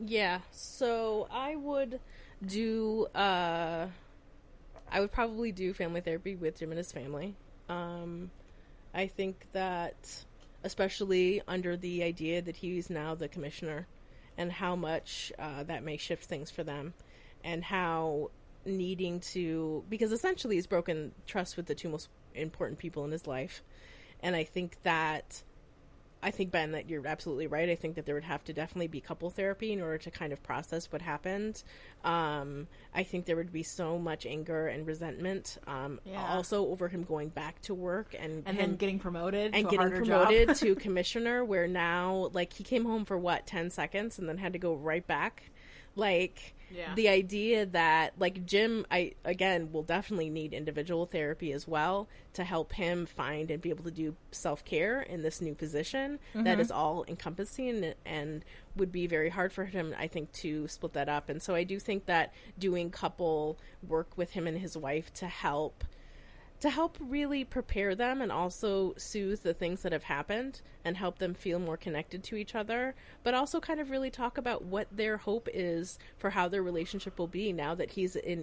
Yeah, so I would probably do family therapy with Jim and his family. I think that, especially under the idea that he's now the commissioner, and how much that may shift things for them, and how needing to, because essentially he's broken trust with the two most important people in his life. And I think, Ben, that you're absolutely right. I think that there would have to definitely be couple therapy in order to kind of process what happened. I think there would be so much anger and resentment, also over him going back to work and then getting promoted and to getting a harder promoted job. to commissioner, where now like he came home for 10 seconds and then had to go right back. Like, the idea that, like, Jim, will definitely need individual therapy as well to help him find and be able to do self-care in this new position that is all encompassing, and would be very hard for him, I think, to split that up. And so I do think that doing couple work with him and his wife to help really prepare them and also soothe the things that have happened and help them feel more connected to each other, but also kind of really talk about what their hope is for how their relationship will be now that he's in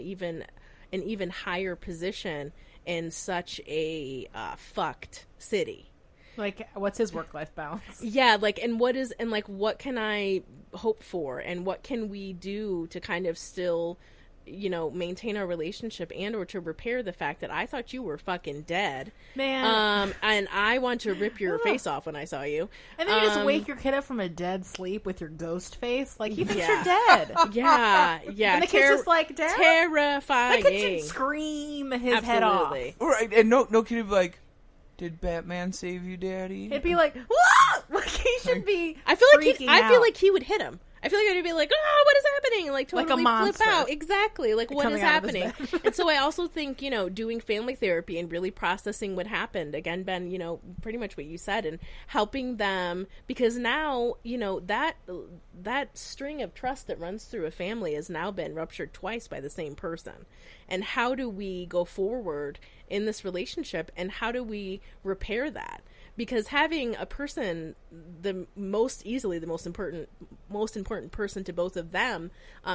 an even higher position in such a fucked city. Like, what's his work-life balance? Yeah, what can I hope for, and what can we do to kind of still maintain our relationship and or to repair the fact that I thought you were fucking dead, man, and I want to rip your face off when I saw you, and then you just wake your kid up from a dead sleep with your ghost face, like he thinks you're dead. yeah and the kid's just like, Dad? Terrifying. The kid should scream his head off, right? And no kid would be like, "Did Batman save you, Daddy?" It'd be like, "What?" Like, he should be. I feel like he would hit him. I feel like I'd be like, oh, what is happening? Like, totally Like a monster. flip out. Exactly. Like, what is Coming out of his happening? bed. And so I also think, you know, doing family therapy and really processing what happened. Again, Ben, you know, pretty much what you said, and helping them, because now, you know, that string of trust that runs through a family has now been ruptured twice by the same person. And how do we go forward in this relationship, and how do we repair that? Because having a person, the most important person to both of them,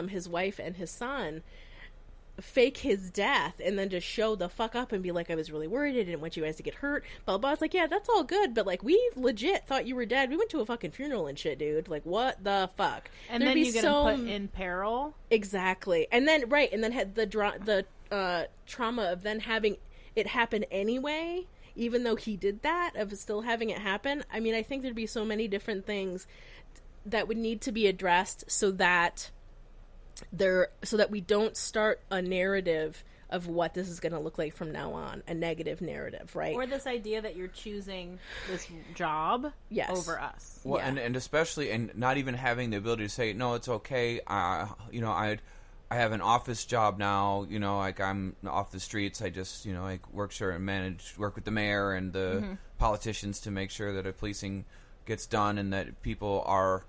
his wife and his son, fake his death and then just show the fuck up and be like, I was really worried, I didn't want you guys to get hurt, blah blah. It's like, yeah, that's all good, but like, we legit thought you were dead. We went to a fucking funeral and shit, dude. Like, what the fuck? And then you get put in peril. Exactly. And then had the trauma of then having it happen anyway, even though he did that, of still having it happen. I mean, I think there'd be so many different things that would need to be addressed so that we don't start a narrative of what this is going to look like from now on, a negative narrative, right? Or this idea that you're choosing this job over us. Well, Yeah. and especially, and not even having the ability to say, no, it's okay. You know, I have an office job now, you know, like I'm off the streets. I just, you know, like work with the mayor and the politicians to make sure that policing gets done and that people are,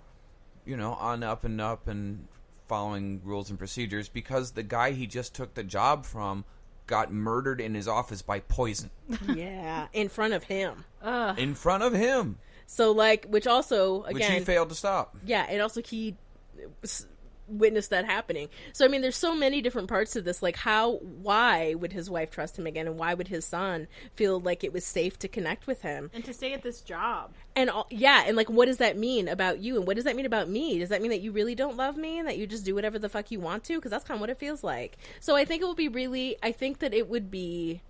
you know, on up and following rules and procedures, because the guy he just took the job from got murdered in his office by poison. Yeah, in front of him. In front of him. So, like, which also, again... Which he failed to stop. Yeah, and also he witnessed that happening. So, I mean, there's so many different parts to this. Like, why would his wife trust him again? And why would his son feel like it was safe to connect with him? And to stay at this job. And, and, like, what does that mean about you? And what does that mean about me? Does that mean that you really don't love me and that you just do whatever the fuck you want to? Because that's kind of what it feels like. So I think it would be...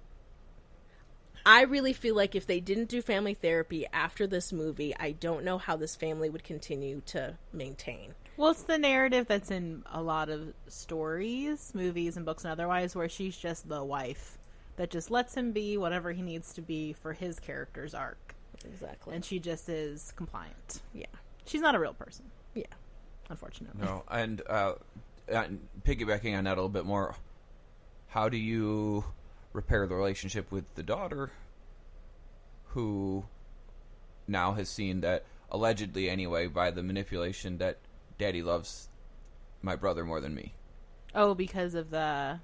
I really feel like if they didn't do family therapy after this movie, I don't know how this family would continue to maintain. Well, it's the narrative that's in a lot of stories, movies, and books and otherwise, where she's just the wife that just lets him be whatever he needs to be for his character's arc. Exactly. And she just is compliant. Yeah. She's not a real person. Yeah. Unfortunately. No, and piggybacking on that a little bit more, how do you repair the relationship with the daughter who now has seen that, allegedly anyway, by the manipulation, that Daddy loves my brother more than me? Oh, because there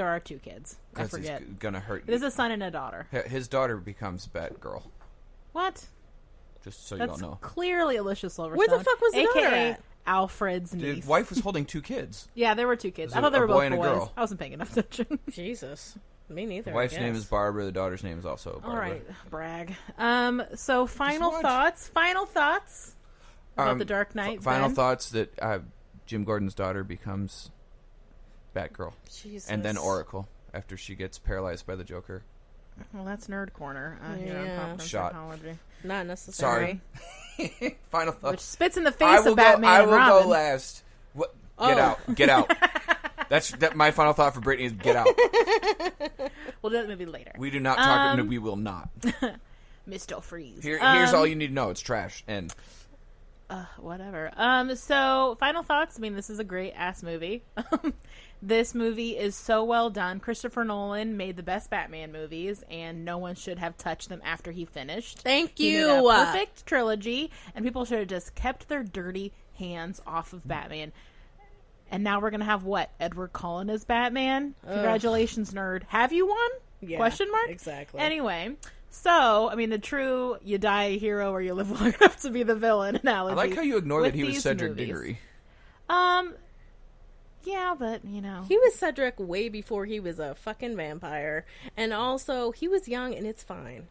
are two kids. I Because forget. he's gonna hurt There's a son and a daughter. His daughter becomes Batgirl. What? Just so That's you don't know. Clearly Alicia Silverstone. Where the fuck was the daughter AKA at? Alfred's niece. The wife was holding two kids. Yeah, there were two kids. Was I thought it they a were boy both and a boys. girl? I wasn't paying enough attention. Jesus. Me neither. The wife's I name guess. is Barbara. The daughter's name is also Barbara. All right, brag. So final what? thoughts. Final thoughts about the Dark Knight. Final Ben? thoughts that Jim Gordon's daughter becomes Batgirl. Jesus. And then Oracle after she gets paralyzed by the Joker. Well, that's nerd corner. Yeah. Popcorn Shot. psychology. Not necessary. Sorry. Final Which thoughts. spits in the face of Batman I and will Robin. go last. What? Get out. Get out. That's my final thought for Brittany is get out. We'll do that maybe later. We do not talk. No, we will not. Mr. Freeze. Here's all you need to know. It's trash. And Whatever. So final thoughts. I mean, this is a great ass movie. This movie is so well done. Christopher Nolan made the best Batman movies, and no one should have touched them after he finished. Thank He you. made a perfect trilogy, and people should have just kept their dirty hands off of Batman. And now we're gonna have what? Edward Cullen as Batman? Congratulations, nerd. Have you won? Yeah, Question mark? exactly. Anyway, so I mean, the true you die a hero or you live long enough to be the villain analogy. I like how you ignored with that he was these Cedric movies. Diggory. Yeah, but you know, He was Cedric way before he was a fucking vampire. And also, he was young and it's fine.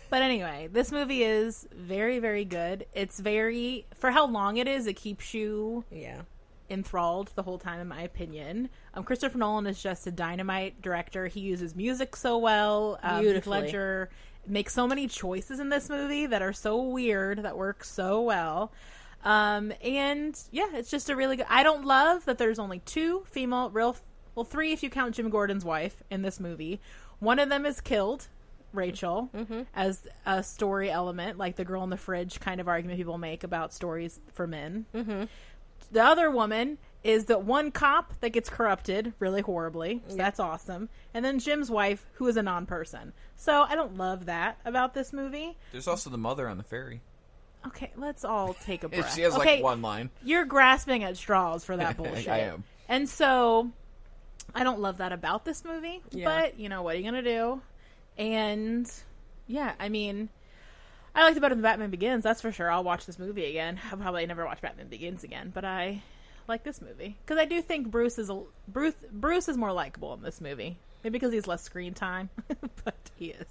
But anyway, this movie is very, very good. It's very, for how long it is, it keeps you Yeah. enthralled the whole time, in my opinion. Christopher Nolan is just a dynamite director. He uses music so well. Heath Beautifully. Ledger makes so many choices in this movie that are so weird that work so well. And yeah, it's just a really good. I don't love that there's only two female, three if you count Jim Gordon's wife in this movie. One of them is killed, Rachel, as a story element, like the girl in the fridge kind of argument people make about stories for men. The other woman is the one cop that gets corrupted really horribly. So that's awesome. And then Jim's wife, who is a non-person. So I don't love that about this movie. There's also the mother on the ferry. Okay, let's all take a breath. She has like one line. You're grasping at straws for that bullshit. I am. And so I don't love that about this movie. Yeah. But, you know, what are you going to do? And, yeah, I mean, I liked it better than Batman Begins, that's for sure. I'll watch this movie again. I'll probably never watch Batman Begins again, but I like this movie. Because I do think Bruce is more likable in this movie. Maybe because he has less screen time, but he is.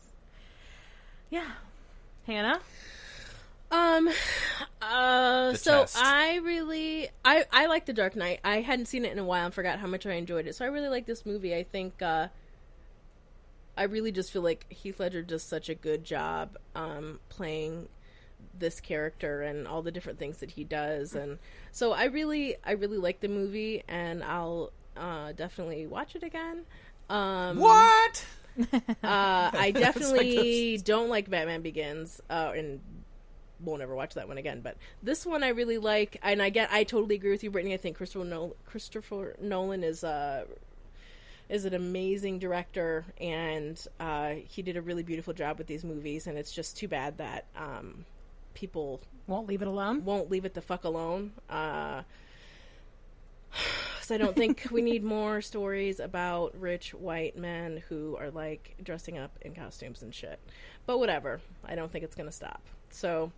Yeah. Hannah? So test. I like The Dark Knight. I hadn't seen it in a while and forgot how much I enjoyed it. So I really like this movie. I think, I really just feel like Heath Ledger does such a good job, playing this character and all the different things that he does. And so I really like the movie, and I'll, definitely watch it again. What? I definitely don't like Batman Begins, and won't ever watch that one again. But this one I really like, and I totally agree with you, Brittany. I think Christopher Nolan is an amazing director, and he did a really beautiful job with these movies. And it's just too bad that people Won't leave it alone? won't leave it the fuck alone. So I don't think we need more stories about rich white men who are like dressing up in costumes and shit. But whatever. I don't think it's going to stop. So,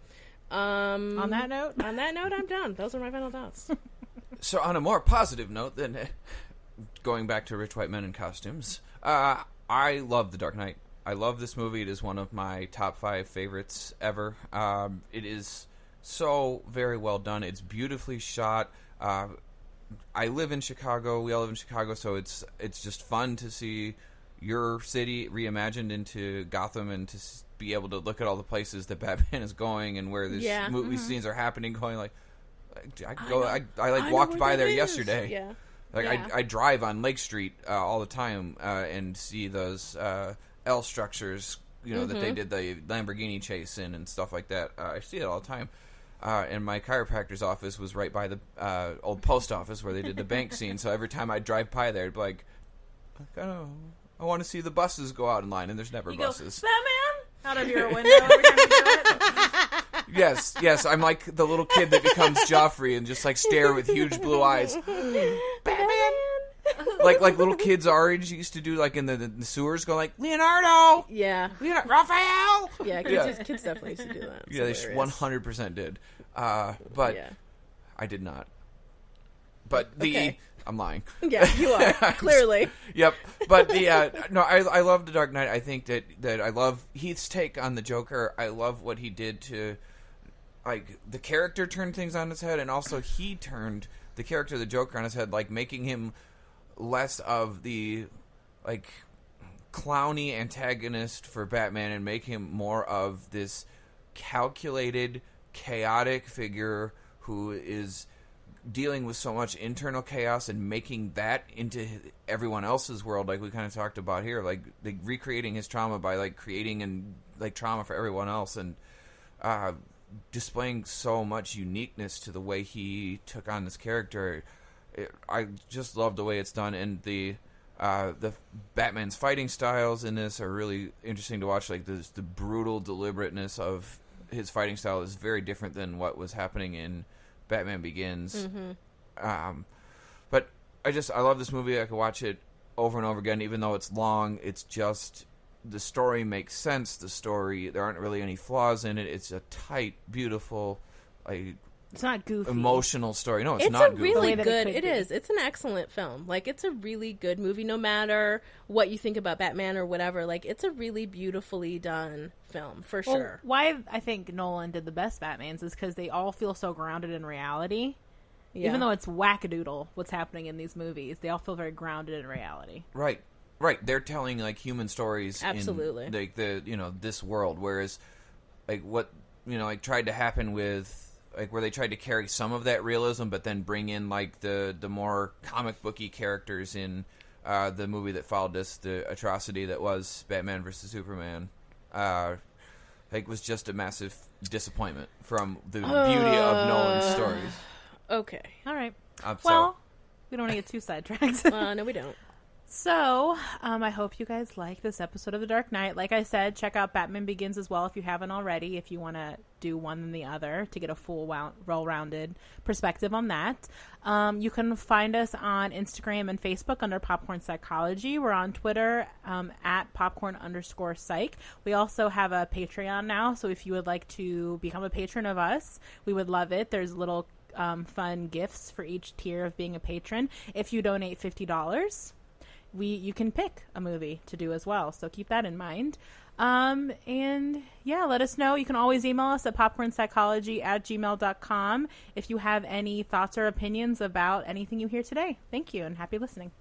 On that note? I'm done. Those are my final thoughts. So on a more positive note than going back to rich white men in costumes, I love The Dark Knight. I love this movie. It is one of my top 5 favorites ever. It is so very well done. It's beautifully shot. I live in Chicago. We all live in Chicago, so it's just fun to see your city reimagined into Gotham, and to be able to look at all the places that Batman is going and where these movie scenes are happening. Going like, I walked by there yesterday. Yeah. I drive on Lake Street all the time and see those L structures, that they did the Lamborghini chase in and stuff like that. I see it all the time. And my chiropractor's office was right by the old post office where they did the bank scene. So every time I drive by there, it'd be like, I want to see the buses go out in line, and there's never buses. Go, Batman! Out of your window every time you do it. Yes, I'm like the little kid that becomes Joffrey and just like stare with huge blue eyes. Batman! like little kids our age used to do, like in the sewers, go like, Leonardo! Yeah. Raphael! Yeah, kids definitely used to do that. Yeah, they 100% did. But yeah. I did not. But Okay. I'm lying. Yeah, you are, clearly. Yep. But no, I love The Dark Knight. I think that I love Heath's take on the Joker. I love what he did to, like, the character turned things on its head, and also he turned the character of the Joker on his head, like making him less of the, like, clowny antagonist for Batman and make him more of this calculated, chaotic figure who is dealing with so much internal chaos and making that into everyone else's world, like we kind of talked about here, like recreating his trauma by like creating and like trauma for everyone else, and displaying so much uniqueness to the way he took on this character. I just love the way it's done, and the Batman's fighting styles in this are really interesting to watch. Like the brutal deliberateness of his fighting style is very different than what was happening in Batman Begins. But I love this movie. I could watch it over and over again, even though it's long. It's just, the story makes sense. There aren't really any flaws in it. It's a tight, beautiful, It's not goofy. emotional story. No, it's not goofy. It's a really The way that good. it could It be. is. It's an excellent film. Like, it's a really good movie, no matter what you think about Batman or whatever. Like, it's a really beautifully done film, for Well, sure. why I think Nolan did the best Batmans is because they all feel so grounded in reality. Yeah. Even though it's wackadoodle what's happening in these movies, they all feel very grounded in reality. Right. They're telling like human stories Absolutely. in like this world, whereas like what like tried to happen with like where they tried to carry some of that realism, but then bring in like the more comic booky characters in the movie that followed this, the atrocity that was Batman versus Superman. Like was just a massive disappointment from the beauty of Nolan's stories. Okay. All right. So- Well, we don't want to get too sidetracked. No, we don't. So, I hope you guys like this episode of The Dark Knight. Like I said, check out Batman Begins as well if you haven't already, if you want to do one than the other to get a full, well-rounded perspective on that. You can find us on Instagram and Facebook under Popcorn Psychology. We're on Twitter at popcorn_psych. We also have a Patreon now, so if you would like to become a patron of us, we would love it. There's little fun gifts for each tier of being a patron. If you donate $50, you can pick a movie to do as well, so keep that in mind. And yeah, let us know. You can always email us at popcornpsychology@gmail.com if you have any thoughts or opinions about anything you hear today. Thank you and happy listening.